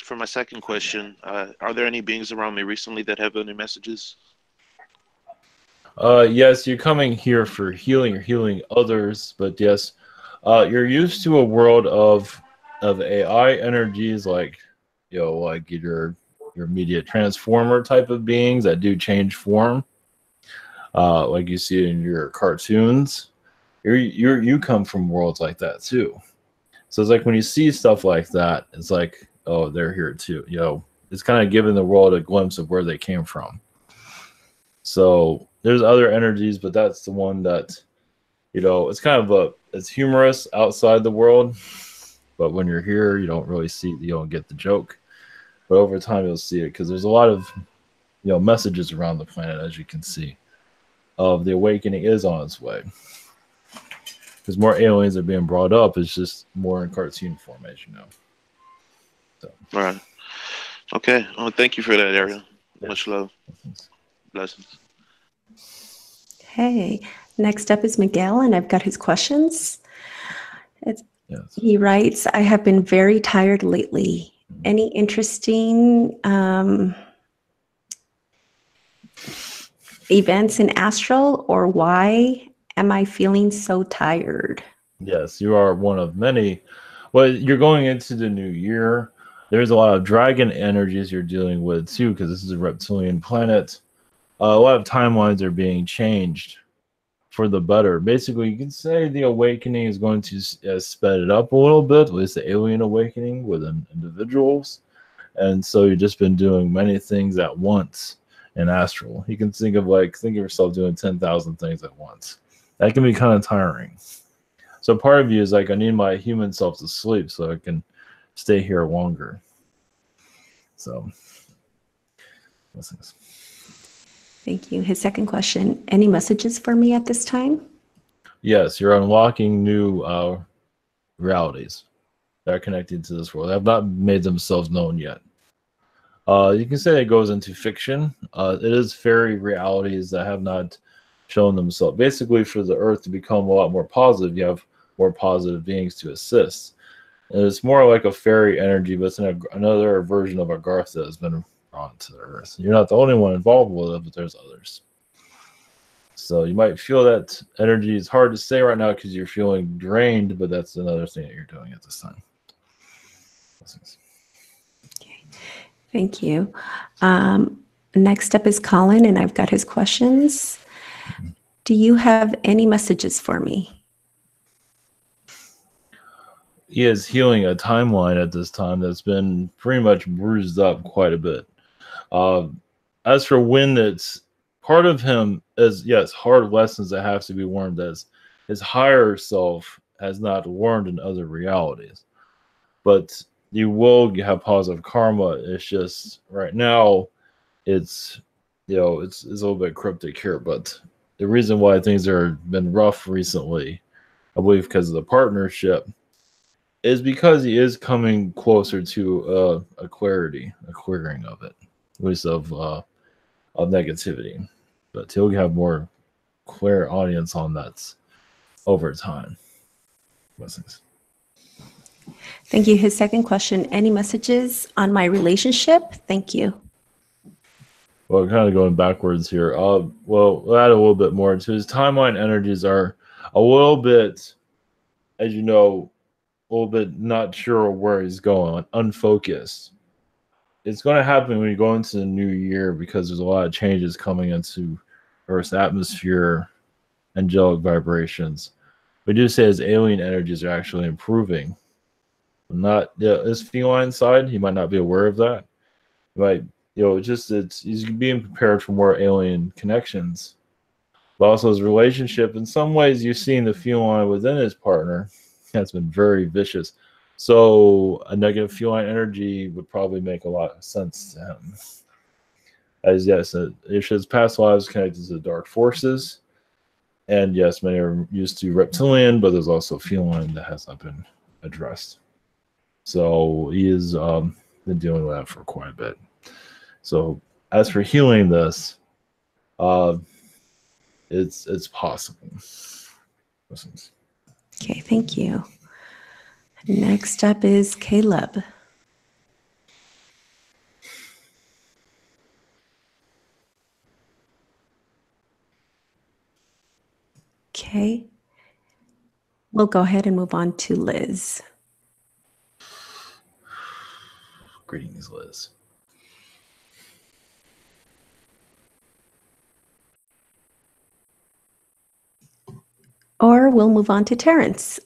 For my second question, are there any beings around me recently that have any messages? Yes, you're coming here for healing. You're healing others, but yes, you're used to a world of AI energies, like like your immediate transformer type of beings that do change form, like you see in your cartoons. You come from worlds like that too. So it's like when you see stuff like that, it's like, oh, they're here too. It's kind of giving the world a glimpse of where they came from. So there's other energies, but that's the one that, it's kind of it's humorous outside the world, but when you're here, you don't really see, you don't get the joke. But over time, you'll see it because there's a lot of, messages around the planet, as you can see, of the awakening is on its way. Because more aliens are being brought up, it's just more in cartoon form, as you know. So. All right. Okay. Well, thank you for that, Ariel. Much love. Blessings. Hey, next up is Miguel, and I've got his questions. He writes, I have been very tired lately. Any interesting events in astral, or why am I feeling so tired? Yes, you are one of many. Well, you're going into the new year. There's a lot of dragon energies you're dealing with too, because this is a reptilian planet. A lot of timelines are being changed for the better. Basically, you can say the awakening is going to sped it up a little bit. At least the alien awakening within individuals. And so you've just been doing many things at once in astral. You can think of yourself doing 10,000 things at once. That can be kind of tiring. So part of you is like, I need my human self to sleep so I can stay here longer. So, blessings. Thank you. His second question, any messages for me at this time? Yes, you're unlocking new realities that are connected to this world. They have not made themselves known yet. You can say it goes into fiction. It is fairy realities that have not shown themselves. Basically, for the Earth to become a lot more positive, you have more positive beings to assist. And it's more like a fairy energy, but it's another version of Agartha has been onto the earth. You're not the only one involved with it, but there's others. So you might feel that energy is hard to say right now because you're feeling drained, but that's another thing that you're doing at this time. Okay. Thank you. Next up is Colin, and I've got his questions. Do you have any messages for me? He is healing a timeline at this time that's been pretty much bruised up quite a bit. As for when it's part of him is, yes, hard lessons that have to be learned as his higher self has not learned in other realities. But you will have positive karma. It's just right now it's it's a little bit cryptic here, but the reason why things have been rough recently, I believe because of the partnership, is because he is coming closer to a clarity, a clearing of it, at least of negativity. But he'll have more clear audience on that over time. Blessings. Thank you. His second question, any messages on my relationship? Thank you. Well, kind of going backwards here. Well, we'll add a little bit more into his timeline. Energies are a little bit, as you know, a little bit not sure where he's going, unfocused. It's going to happen when you go into the new year because there's a lot of changes coming into Earth's atmosphere, angelic vibrations. We do say his alien energies are actually improving. Not his feline side, he might not be aware of that. He might, he's being prepared for more alien connections. But also his relationship, in some ways, you've seen the feline within his partner has been very vicious. So a negative feline energy would probably make a lot of sense to him. As yes, if his past lives connected to the dark forces, and yes, many are used to reptilian, but there's also feline that has not been addressed. So he has been dealing with that for quite a bit. So as for healing this, it's possible. Okay, thank you. Next up is Caleb. Okay. We'll go ahead and move on to Liz. Greetings, Liz. Or we'll move on to Terrence.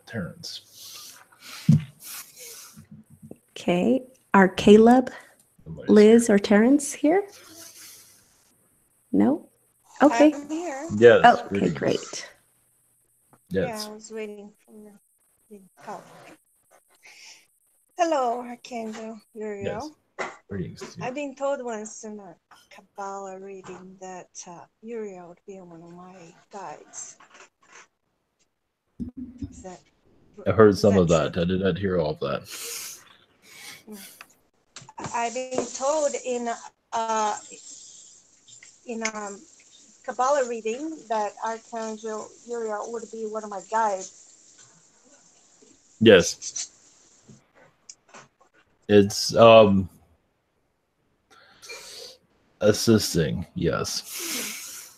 Terrence. Okay. Are Caleb, Liz, or Terrence here? No? Okay. I'm here. Yes. Oh, okay, great. Yes. Yeah, I was waiting for the help. Hello, Archangel Ariel. Yes. Greetings. I've been told once in a Kabbalah reading that Ariel would be one of my guides. Is that? I heard some of that. I did not hear all of that. I've been told in Kabbalah reading that Archangel Ariel would be one of my guides. Yes. It's assisting, yes.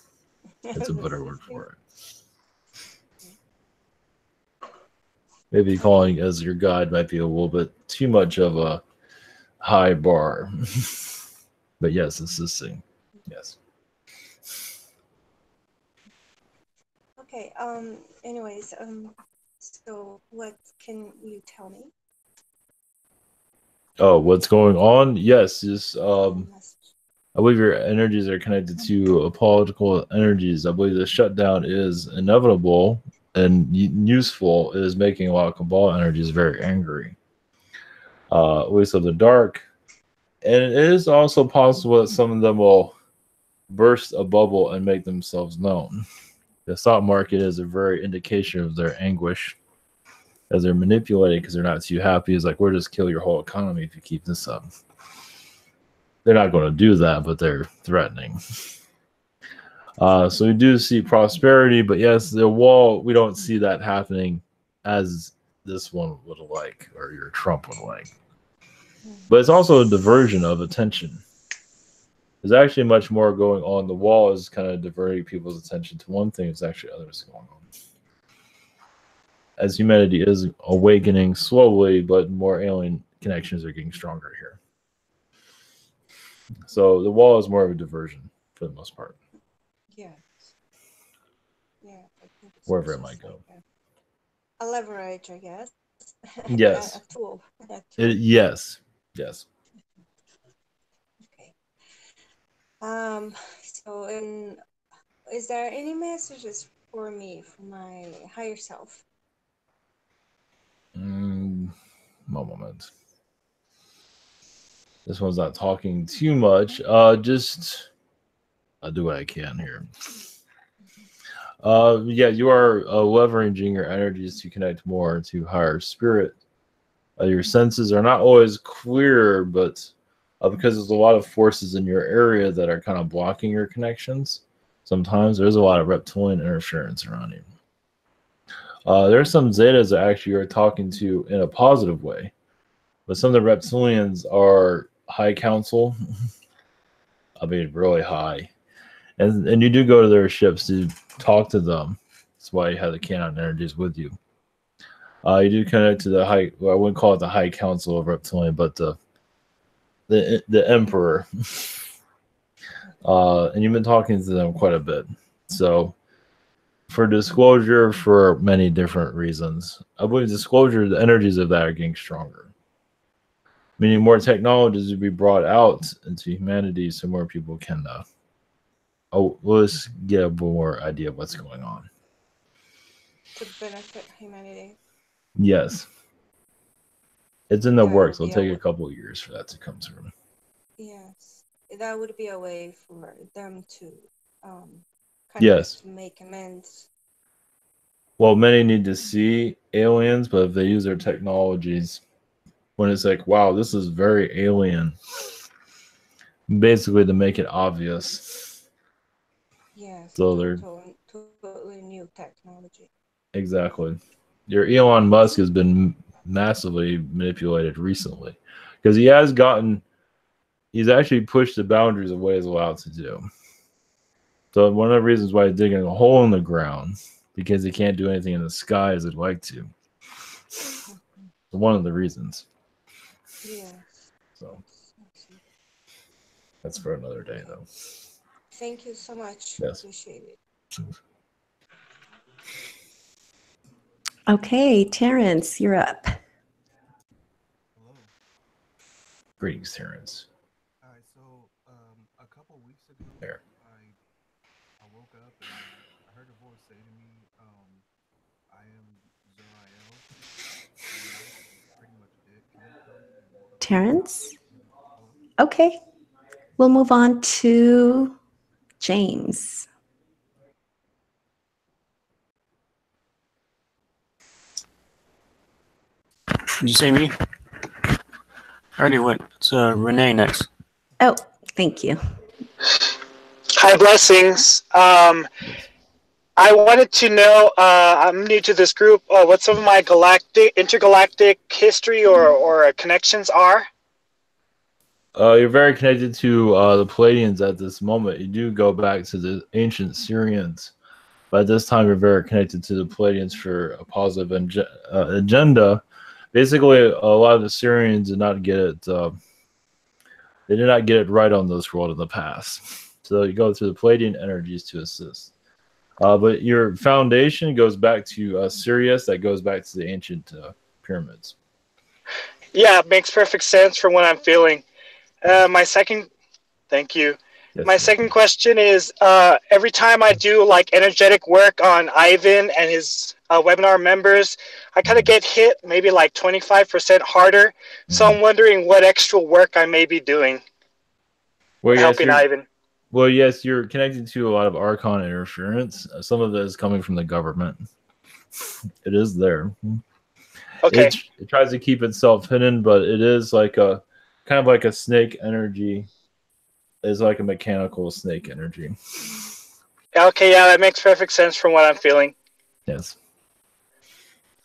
That's a better word for it. Maybe calling as your guide might be a little bit too much of a high bar. But yes, assisting. Yes. Okay, anyways, so what can you tell me? Oh, what's going on? Yes, just I believe your energies are connected to political energies. I believe the shutdown is inevitable and useful. It is making a lot of Kabbalah energies very angry. At least of the dark. And it is also possible that some of them will burst a bubble and make themselves known. The stock market is a very indication of their anguish as they're manipulated because they're not too happy. It's like, we'll just kill your whole economy if you keep this up. They're not going to do that, but they're threatening. So we do see prosperity, but yes, the wall, we don't see that happening as this one would like, or your Trump would like. But it's also a diversion of attention. There's actually much more going on. The wall is kind of diverting people's attention to one thing. There's actually others going on. As humanity is awakening slowly, but more alien connections are getting stronger here. So the wall is more of a diversion for the most part. Yeah. Yeah. I think it's Wherever it just might go. like a leverage, I guess. Yes. A tool. Yes. Yes. Okay. So, is there any messages for me from my higher self? One moment. This one's not talking too much. Just I'll do what I can here. Yeah, you are leveraging your energies to connect more to higher spirit. Your senses are not always clear, but because there's a lot of forces in your area that are kind of blocking your connections, sometimes there's a lot of reptilian interference around you. There's some Zetas that actually are talking to in a positive way, but some of the reptilians are high council. I mean, really high. And you do go to their ships to talk to them. That's why you have the canine energies with you. You do connect to the high, well, I wouldn't call it the high council of reptilian, but the emperor. And you've been talking to them quite a bit. So for disclosure, for many different reasons, I believe disclosure, the energies of that are getting stronger. Meaning more technologies will be brought out into humanity so more people can let's get a more idea of what's going on. To benefit humanity. Yes. It's in the That works. would It'll be take a couple of years for that to come through. Yes. That would be a way for them to Yes. to make amends. Well, many need to see aliens, but if they use their technologies, when it's like, wow, this is very alien, basically to make it obvious. Yes. So they're Totally new technology. exactly. Your Elon Musk has been massively manipulated recently because he's actually pushed the boundaries of what he's allowed to do. So one of the reasons why he's digging a hole in the ground, because he can't do anything in the sky as he'd like to. One of the reasons. Yes. So that's for another day, though. Thank you so much. Yes. Appreciate it. Okay, Terrence, you're up. Greetings, Terrence. All right, so a couple weeks ago, There. I woke up and I heard a voice say to me, "I am Zariel." And that was pretty much it. Can you tell me more? Terrence? Okay. We'll move on to James. Did you say me? I already went. It's Renee next. Oh, thank you. Hi, blessings. I wanted to know, I'm new to this group, what some of my intergalactic history or connections are. You're very connected to the Palladians at this moment. You do go back to the ancient Syrians. But at this time, you're very connected to the Palladians for a positive agenda. Basically, a lot of the Syrians did not get it. They did not get it right on this world in the past. So you go through the Palladian energies to assist. But your foundation goes back to Sirius. That goes back to the ancient pyramids. Yeah, it makes perfect sense for what I'm feeling. Thank you. Yes, My second question is, every time I do like energetic work on Ivan and his webinar members, I kind of get hit maybe like 25% harder. So I'm wondering what extra work I may be doing helping Ivan. Well, yes, you're connected to a lot of Archon interference. Some of that is coming from the government. It is there. Okay. It tries to keep itself hidden, but it is like a kind of like a snake energy. It's like a mechanical snake energy. Okay, yeah, that makes perfect sense from what I'm feeling. Yes.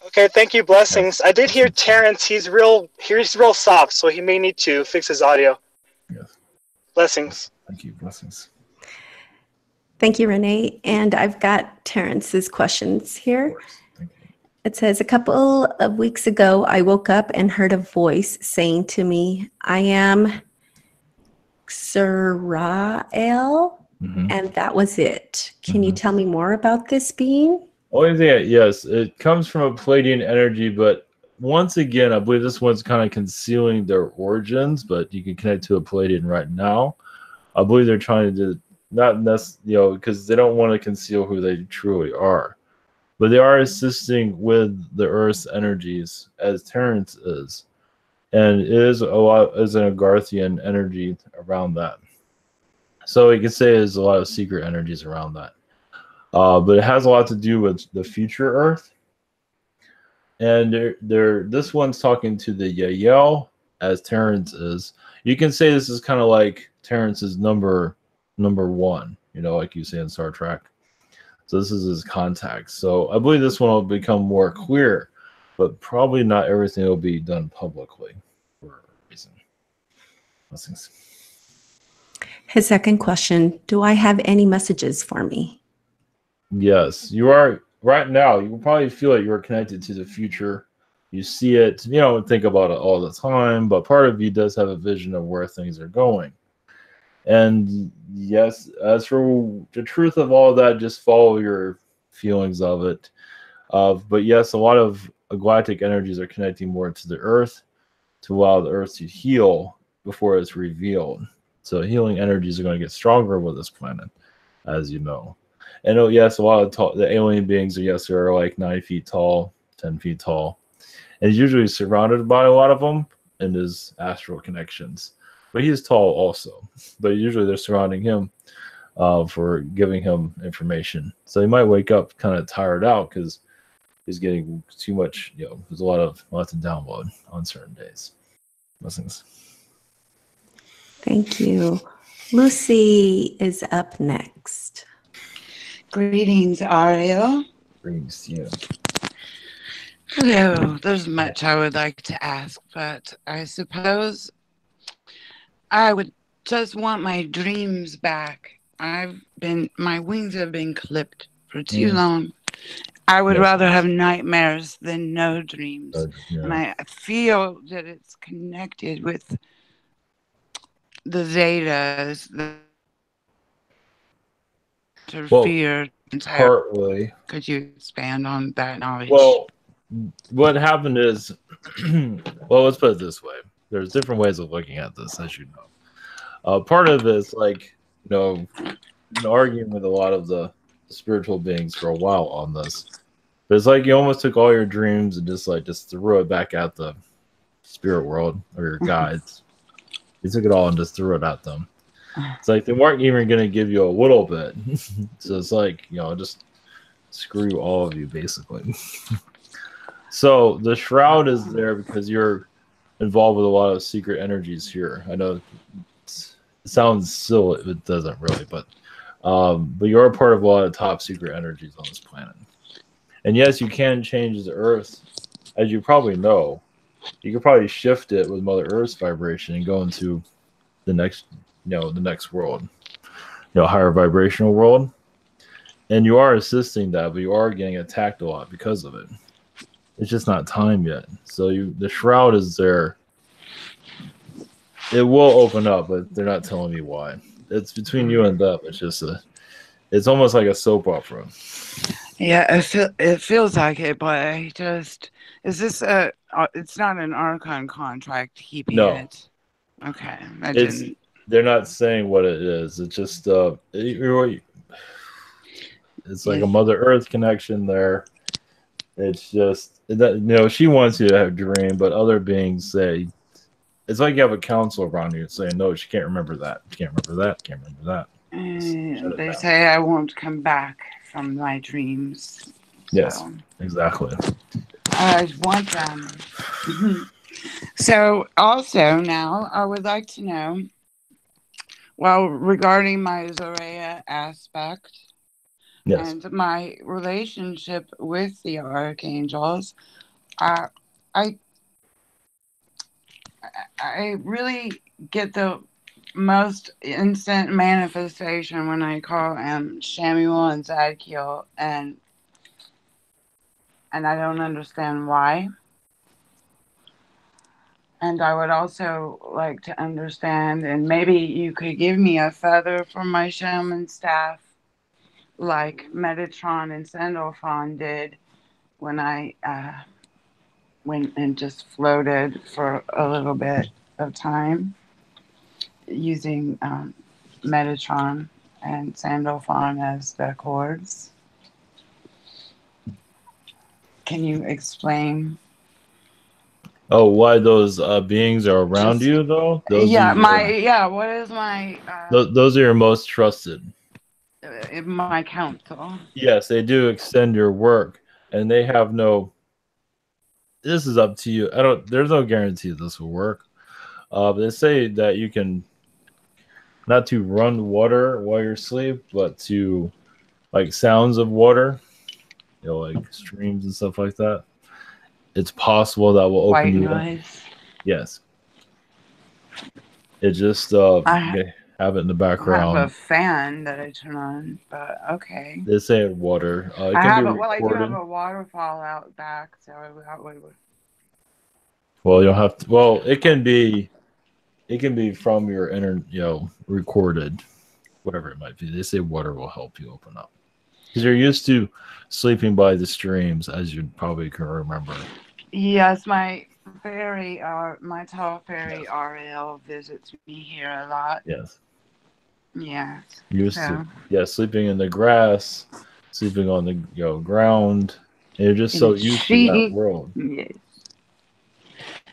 Okay, thank you. Blessings. I did hear Terrence. He's real soft, so he may need to fix his audio. Yes. Blessings. Thank you. Blessings. Thank you, Renee. And I've got Terrence's questions here. It says, a couple of weeks ago, I woke up and heard a voice saying to me, I am Xerael, and that was it. Can you tell me more about this being? Only thing, yes, it comes from a Palladian energy, but once again, I believe this one's kind of concealing their origins, but you can connect to a Palladian right now. I believe they're trying to do, not necessarily, because they don't want to conceal who they truly are. But they are assisting with the Earth's energies, as Terrence is. And it is an Agarthian energy around that. So you can say there's a lot of secret energies around that. But it has a lot to do with the future Earth. And this one's talking to the Yael, as Terrence is. You can say this is kind of like Terrence's number one, like you say in Star Trek. So this is his contact. So I believe this one will become more clear, but probably not everything will be done publicly for a reason. Blessings. His second question, do I have any messages for me? Yes, you are. Right now, you will probably feel like you're connected to the future. You see it, and think about it all the time, but part of you does have a vision of where things are going. And yes, as for the truth of all that, just follow your feelings of it. But yes, a lot of galactic energies are connecting more to the Earth to allow the Earth to heal before it's revealed. So healing energies are going to get stronger with this planet, as you know. And yes, a lot of the alien beings are like 9 feet tall, 10 feet tall. And he's usually surrounded by a lot of them in his astral connections. But he's tall also. But usually they're surrounding him for giving him information. So he might wake up kind of tired out because he's getting too much, there's a lot to download on certain days. Blessings. Thank you. Lucy is up next. Greetings, Ariel. Greetings, yeah. Hello. There's much I would like to ask, but I suppose I would just want my dreams back. My wings have been clipped for too long. I would rather have nightmares than no dreams. And I feel that it's connected with the Zetas that interfere. Partly. Could you expand on that knowledge? Well, what happened is, well, let's put it this way. There's different ways of looking at this, as you know. Part of it is like, been arguing with a lot of the spiritual beings for a while on this. But it's like you almost took all your dreams and just threw it back at the spirit world or your guides. You took it all and just threw it at them. It's like they weren't even going to give you a little bit. So it's like, just screw all of you, basically. So the shroud is there because you're involved with a lot of secret energies here. I know it sounds silly, it doesn't really, but you're a part of a lot of top secret energies on this planet. And yes, you can change the Earth, as you probably know. You could probably shift it with Mother Earth's vibration and go into the next, the next world, higher vibrational world. And you are assisting that, but you are getting attacked a lot because of it. It's just not time yet. So the shroud is there. It will open up, but they're not telling me why. It's between you and them. It's just it's almost like a soap opera. Yeah, it feels like it, but is this it's not an Archon contract keeping it? Okay, they're not saying what it is. It's just it's like a Mother Earth connection there. It's just that she wants you to have a dream, but other beings say it's like you have a council around you saying, no, she can't remember that. She can't remember that. Can't remember that. They say I won't come back from my dreams. Yes, exactly. I want them. So also now I would like to know, well, regarding my Zorea aspect, Yes. And my relationship with the archangels, I I really get the most instant manifestation when I call Samuel and Zadkiel, and I don't understand why. And I would also like to understand, and maybe you could give me a feather for my shaman staff, like Metatron and Sandalphon did when I went and just floated for a little bit of time using Metatron and Sandalphon as the chords. Can you explain? Oh, why those beings are around Just you, though? Those are what is my those are your most trusted. my counsel? Yes, they do extend your work, and they have no. This is up to you. I don't. There's no guarantee this will work. But they say that you can not to run water while you're asleep, but to like sounds of water, like streams and stuff like that. It's possible that will open White you up. noise. Yes. It just have it in the I have background. a fan that I turn on, but okay. They say water. It I can be have I do have recorded. a waterfall out back, so that would. Well, you'll have to. Well, it can be from your inner, recorded, whatever it might be. They say water will help you open up because you're used to sleeping by the streams, as you probably can remember. Yes, my tall fairy Ariel visits me here a lot. Yes. Yes. Used to, sleeping in the grass, sleeping on the ground, and you're just so used to that world. Yes.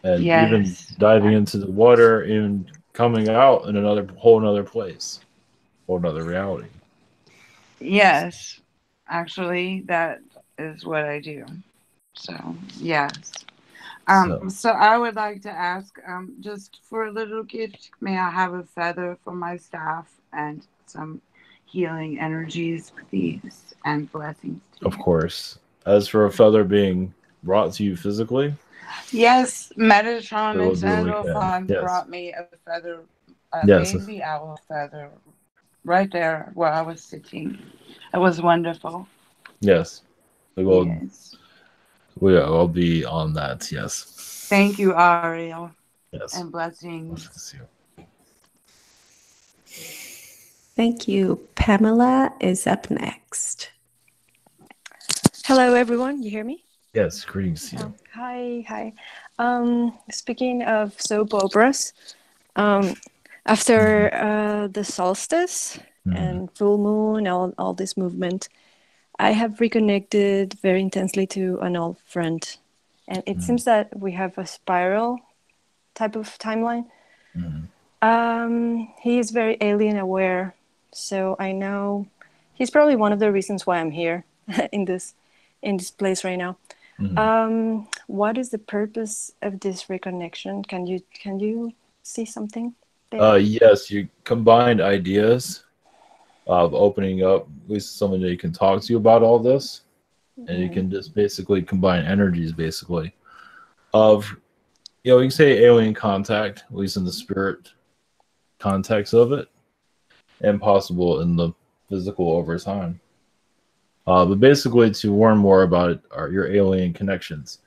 And even diving into the water, even coming out in whole another place, whole another reality. Yes, actually, that is what I do. So yes. So I would like to ask, just for a little gift, may I have a feather for my staff and some healing energies, please, and blessings. Of course. As for a feather being brought to you physically, yes, Metatron we'll and do what we can. Sandalphon Yes. brought me a feather, Yes. baby owl feather, right there where I was sitting. It was wonderful. Yes. Yes. I'll be on that. Yes. Thank you, Ariel. Yes. And blessings. Thank you. Pamela is up next. Hello, everyone. You hear me? Yes. Greetings to you. Hi. Speaking of soap operas, after the solstice and full moon, all this movement, I have reconnected very intensely to an old friend. And it seems that we have a spiral type of timeline. He is very alien aware. So I know he's probably one of the reasons why I'm here in this place right now. What is the purpose of this reconnection? Can you see something there? Yes, you combined ideas of opening up at least someone that you can talk to about all this, and you can just basically combine energies basically of you can say alien contact, at least in the spirit context of it, and possible in the physical over time. But basically, to learn more about it are your alien connections.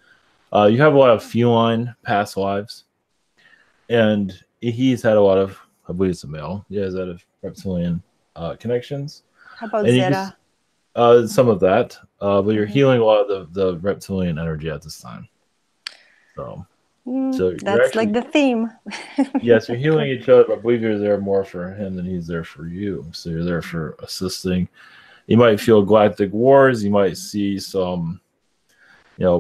You have a lot of feline past lives, and he's had a lot of, I believe it's a male, he has had a reptilian connections. How about And Zeta? Some of that, but you're healing a lot of the reptilian energy at this time. So That's like the theme. Yes, you're healing each other. But I believe you're there more for him than he's there for you. So you're there for assisting. You might feel galactic wars. You might see some,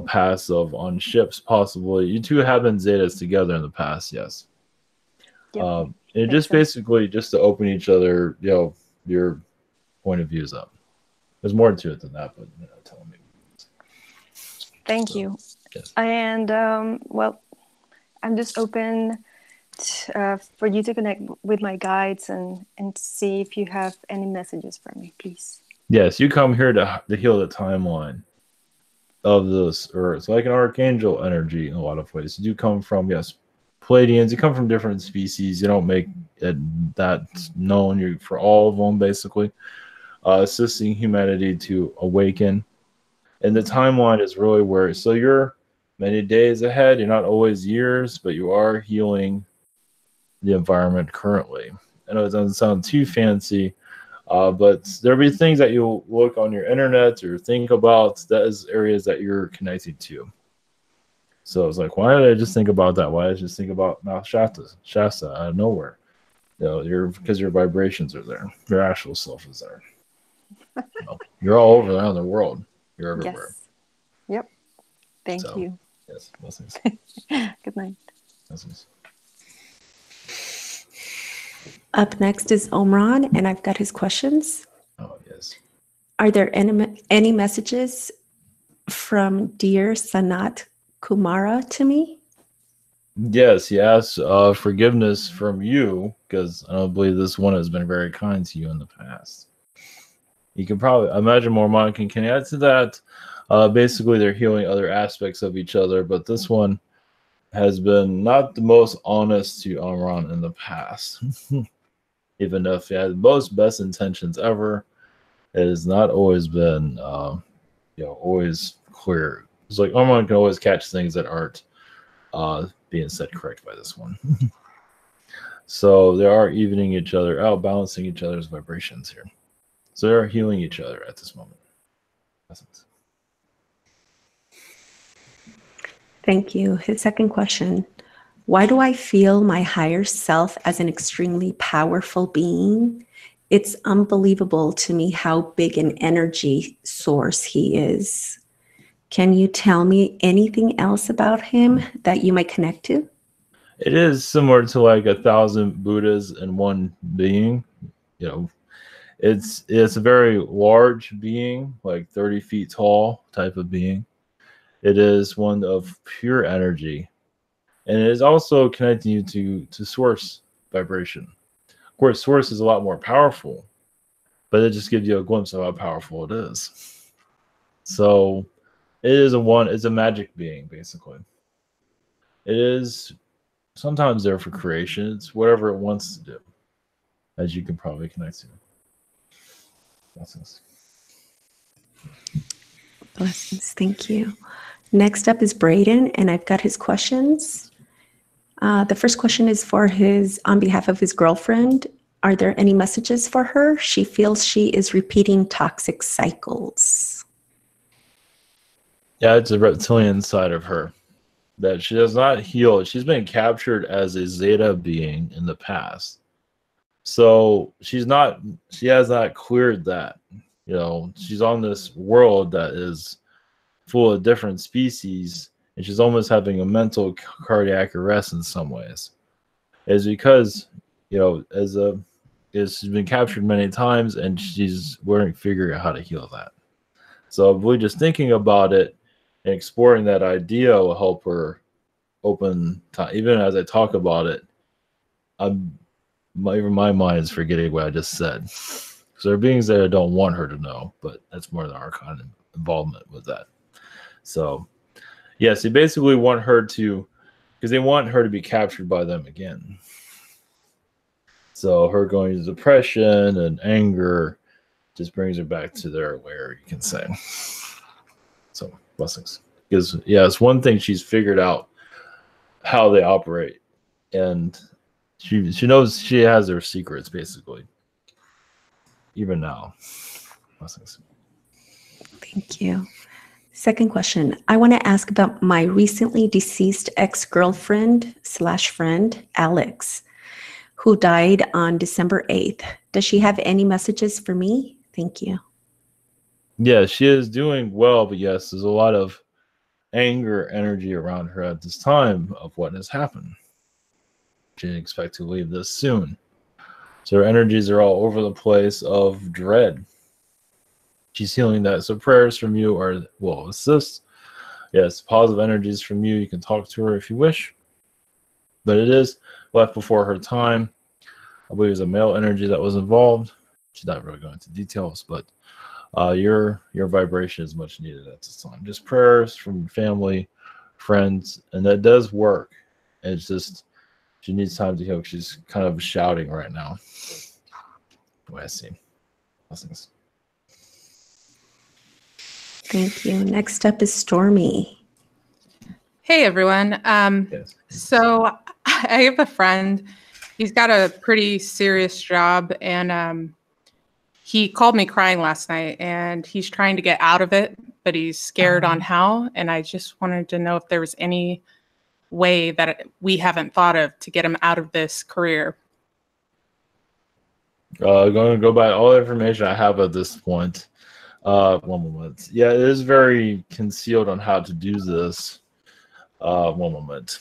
past on ships possibly. You two have been Zetas together in the past, yes. Yep. And just basically just to open each other, your point of views up. There's more to it than that, but tell me. Thank you. Yes. And well, I'm just open for you to connect with my guides and see if you have any messages for me, please. Yes, you come here to heal the timeline of this earth. It's like an archangel energy in a lot of ways. You do come from, yes, Palladians. You come from different species. You don't make it that known. You're for all of them, basically. Assisting humanity to awaken. And the timeline is really where, so you're many days ahead. You're not always years, but you are healing the environment currently. I know it doesn't sound too fancy, but there'll be things that you'll look on your internet or think about that is areas that you're connected to. So it's like, why did I just think about that? Why did I just think about Mount Shasta out of nowhere? You know, because your vibrations are there. Your actual self is there. You're all over around the world. You're everywhere. Yes. Yep. Thank So, you. Yes. Blessings. Good night. Blessings. Up next is Omran, and I've got his questions. Oh, yes. Are there any messages from dear Sanat Kumara to me? Yes, he asks forgiveness from you because I don't believe this one has been very kind to you in the past. You can probably imagine Mormon can add to that. Basically, they're healing other aspects of each other, but this one has been not the most honest to Omran in the past. Even if he had the most best intentions ever, it has not always been, always clear. It's like Omran can always catch things that aren't being said correct by this one. So they are evening each other out, balancing each other's vibrations here. So they are healing each other at this moment. Thank you. His second question. Why do I feel my higher self as an extremely powerful being? It's unbelievable to me how big an energy source he is. Can you tell me anything else about him that you might connect to? It is similar to like 1,000 Buddhas in one being. You know, it's a very large being, like 30 feet tall type of being. It is one of pure energy. And it is also connecting you to source vibration. Of course, source is a lot more powerful, but it just gives you a glimpse of how powerful it is. So it is it's a magic being, basically. It is sometimes there for creation. It's whatever it wants to do, as you can probably connect to. Blessings. Blessings. Thank you. Next up is Braden, and I've got his questions. The first question is on behalf of his girlfriend. Are there any messages for her? She feels she is repeating toxic cycles. Yeah, it's a reptilian side of her that she does not heal. She's been captured as a Zeta being in the past. So she has not cleared that. You know, she's on this world that is full of different species, and she's almost having a mental cardiac arrest in some ways. It's because, you know, she's been captured many times, and she's figuring out how to heal that. So I believe just thinking about it and exploring that idea will help her open time. Even as I talk about it, even my mind is forgetting what I just said. So there are beings there that don't want her to know, but that's more than our kind of involvement with that. So yes, they basically want her to, because they want her to be captured by them again. So her going to depression and anger just brings her back to their lair, you can say. So blessings. Because it's one thing she's figured out how they operate, and she knows she has their secrets basically. Even now. Blessings. Thank you. Second question. I want to ask about my recently deceased ex-girlfriend / friend, Alex, who died on December 8th. Does she have any messages for me? Thank you. Yeah, she is doing well, but yes, there's a lot of anger energy around her at this time of what has happened. She didn't expect to leave this soon. So her energies are all over the place of dread. She's healing that. So prayers from you will assist. Yes, positive energies from you. You can talk to her if you wish. But it is left before her time. I believe it was a male energy that was involved. She's not really going into details, but Your vibration is much needed at this time. Just prayers from family, friends, and that does work. It's just she needs time to heal. She's kind of shouting right now. What I see. Blessings. Thank you. Next up is Stormy. Hey everyone. So I have a friend. He's got a pretty serious job, and he called me crying last night, and he's trying to get out of it, but he's scared on how. And I just wanted to know if there was any way that we haven't thought of to get him out of this career. Going to go by all the information I have at this point. One moment. Yeah, it is very concealed on how to do this. One moment.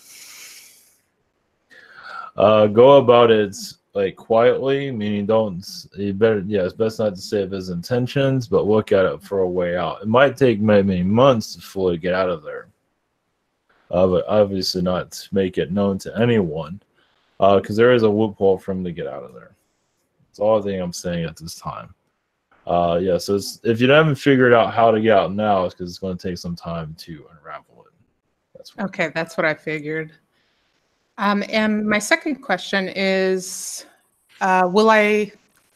Go about it like quietly, meaning it's best not to say of his intentions, but look at it for a way out. It might take many months to fully get out of there. But obviously not make it known to anyone, because there is a loophole for him to get out of there. That's all the thing I'm saying at this time. So if you haven't figured out how to get out now, it's because it's going to take some time to unravel it. Okay, that's what I figured. And my second question is, will I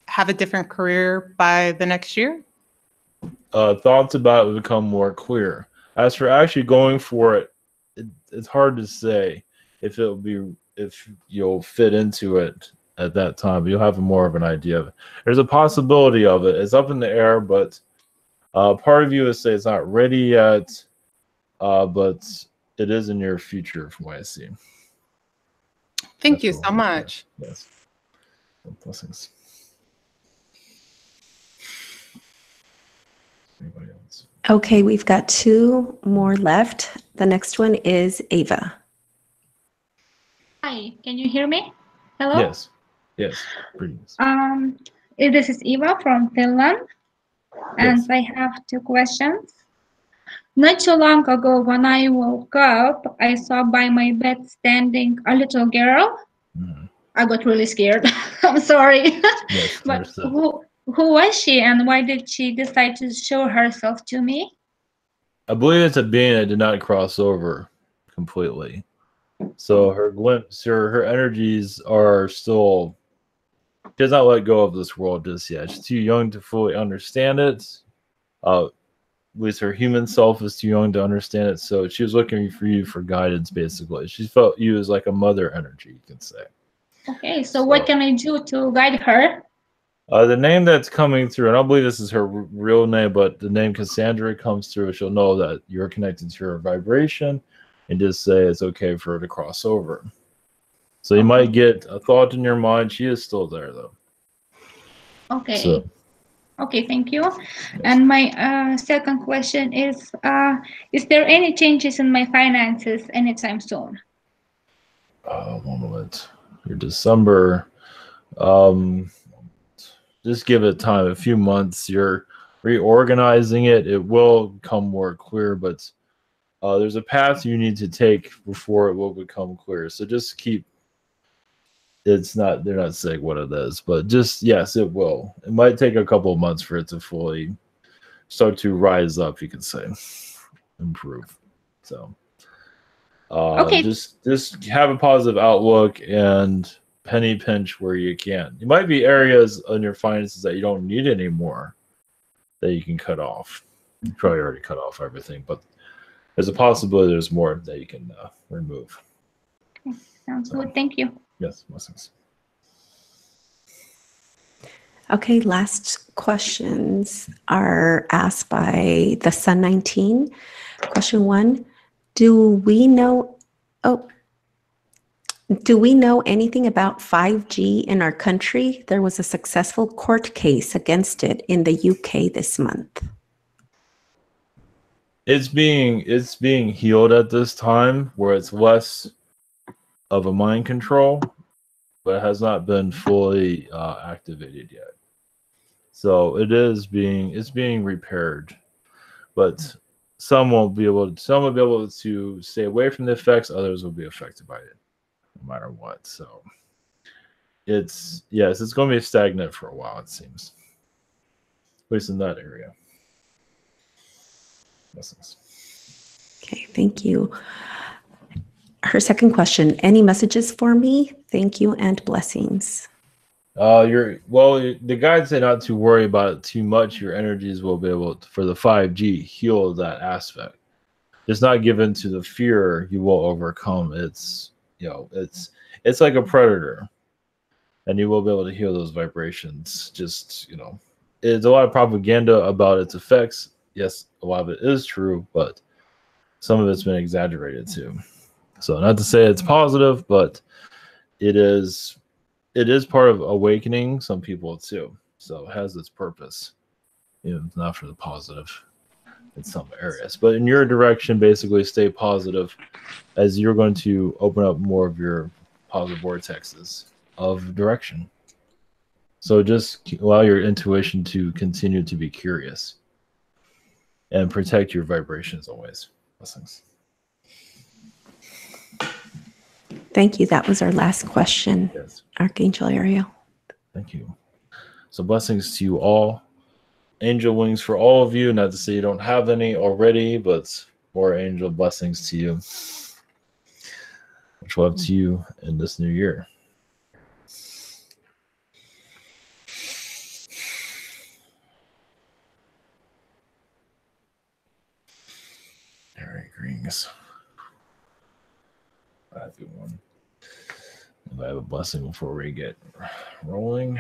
have a different career by the next year? Thoughts about it become more clear. As for actually going for it, it's hard to say if you'll fit into it at that time, but you'll have more of an idea of it. There's a possibility of it. It's up in the air, but part of you would say it's not ready yet, but it is in your future from what I see. Thank you so much. Yes. Blessings. Anybody else? Okay, we've got 2 more left. The next one is Ava. Hi, can you hear me? Hello? Yes. Greetings. This is Eva from Finland, and Yes. I have 2 questions. Not too long ago, when I woke up, I saw by my bed standing a little girl. I got really scared. I'm sorry. Yes, But understood. who was she, and why did she decide to show herself to me? I believe it's a being that did not cross over completely. So her glimpse, her energies are still. She has not let go of this world just yet. She's too young to fully understand it. At least her human self is too young to understand it. So she was looking for you for guidance, basically. She felt you as like a mother energy, you can say. Okay, so what can I do to guide her? The name that's coming through, and I don't believe this is her real name, but the name Cassandra comes through. She'll know that you're connected to her vibration and just say it's okay for her to cross over. So you might get a thought in your mind. She is still there, though. Okay. Okay, thank you. And my second question is there any changes in my finances anytime soon? 1 moment. Your December. Just give it time, a few months. You're reorganizing it. It will become more clear, but there's a path you need to take before it will become clear. So just keep. They're not saying what it is, but just, yes, it will. It might take a couple of months for it to fully start to rise up, you could say, improve. So okay. Just have a positive outlook and penny pinch where you can. You might be areas in your finances that you don't need anymore that you can cut off. You probably already cut off everything, but there's a possibility there's more that you can remove. Okay. Sounds good. Thank you. Yes, blessings. Okay, last questions are asked by the Sun 19. Question 1, do we know anything about 5G in our country? There was a successful court case against it in the UK this month. It's being healed at this time where it's less of a mind control, but it has not been fully activated yet. So it's being repaired, but some will be able to stay away from the effects. Others will be affected by it, no matter what. So it's going to be stagnant for a while, it seems, at least in that area. Blessings. Okay, thank you. Her second question, any messages for me? Thank you and blessings. The guides say not to worry about it too much. Your energies will be able to, for the 5G, heal that aspect. It's not given to the fear you will overcome. It's it's like a predator, and you will be able to heal those vibrations. Just it's a lot of propaganda about its effects. Yes, a lot of it is true, but some of it's been exaggerated too. So not to say it's positive, but it is part of awakening some people too. So it has its purpose. It's not for the positive in some areas. But in your direction, basically stay positive as you're going to open up more of your positive vortexes of direction. So just allow your intuition to continue to be curious and protect your vibrations always. Blessings. Thank you. That was our last question. Yes. Archangel Ariel. Thank you. So blessings to you all. Angel wings for all of you. Not to say you don't have any already, but more angel blessings to you. Much love to you in this new year. All right, greetings. I have one. If I have a blessing before we get rolling.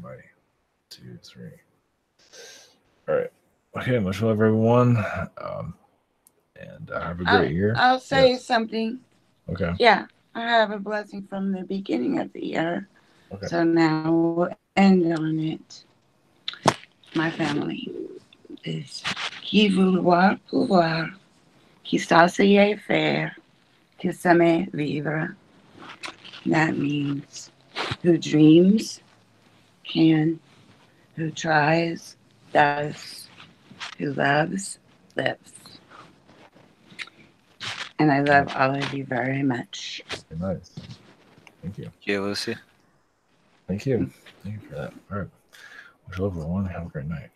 Ready. 2, 3. All right. Okay, much love, everyone. And have a great year. I'll say something. Okay. Yeah, I have a blessing from the beginning of the year. Okay. So now we'll end on it. My family is qui vouloir pouvoir, qui s'essayer faire, qui s'aimer vivre. That means who dreams can, who tries does, who loves lives. And I love all of you very much. Very nice. Thank you. Thank you, Lucy. Thank you. Thank you for that. All right. Much love, everyone. Have a great night.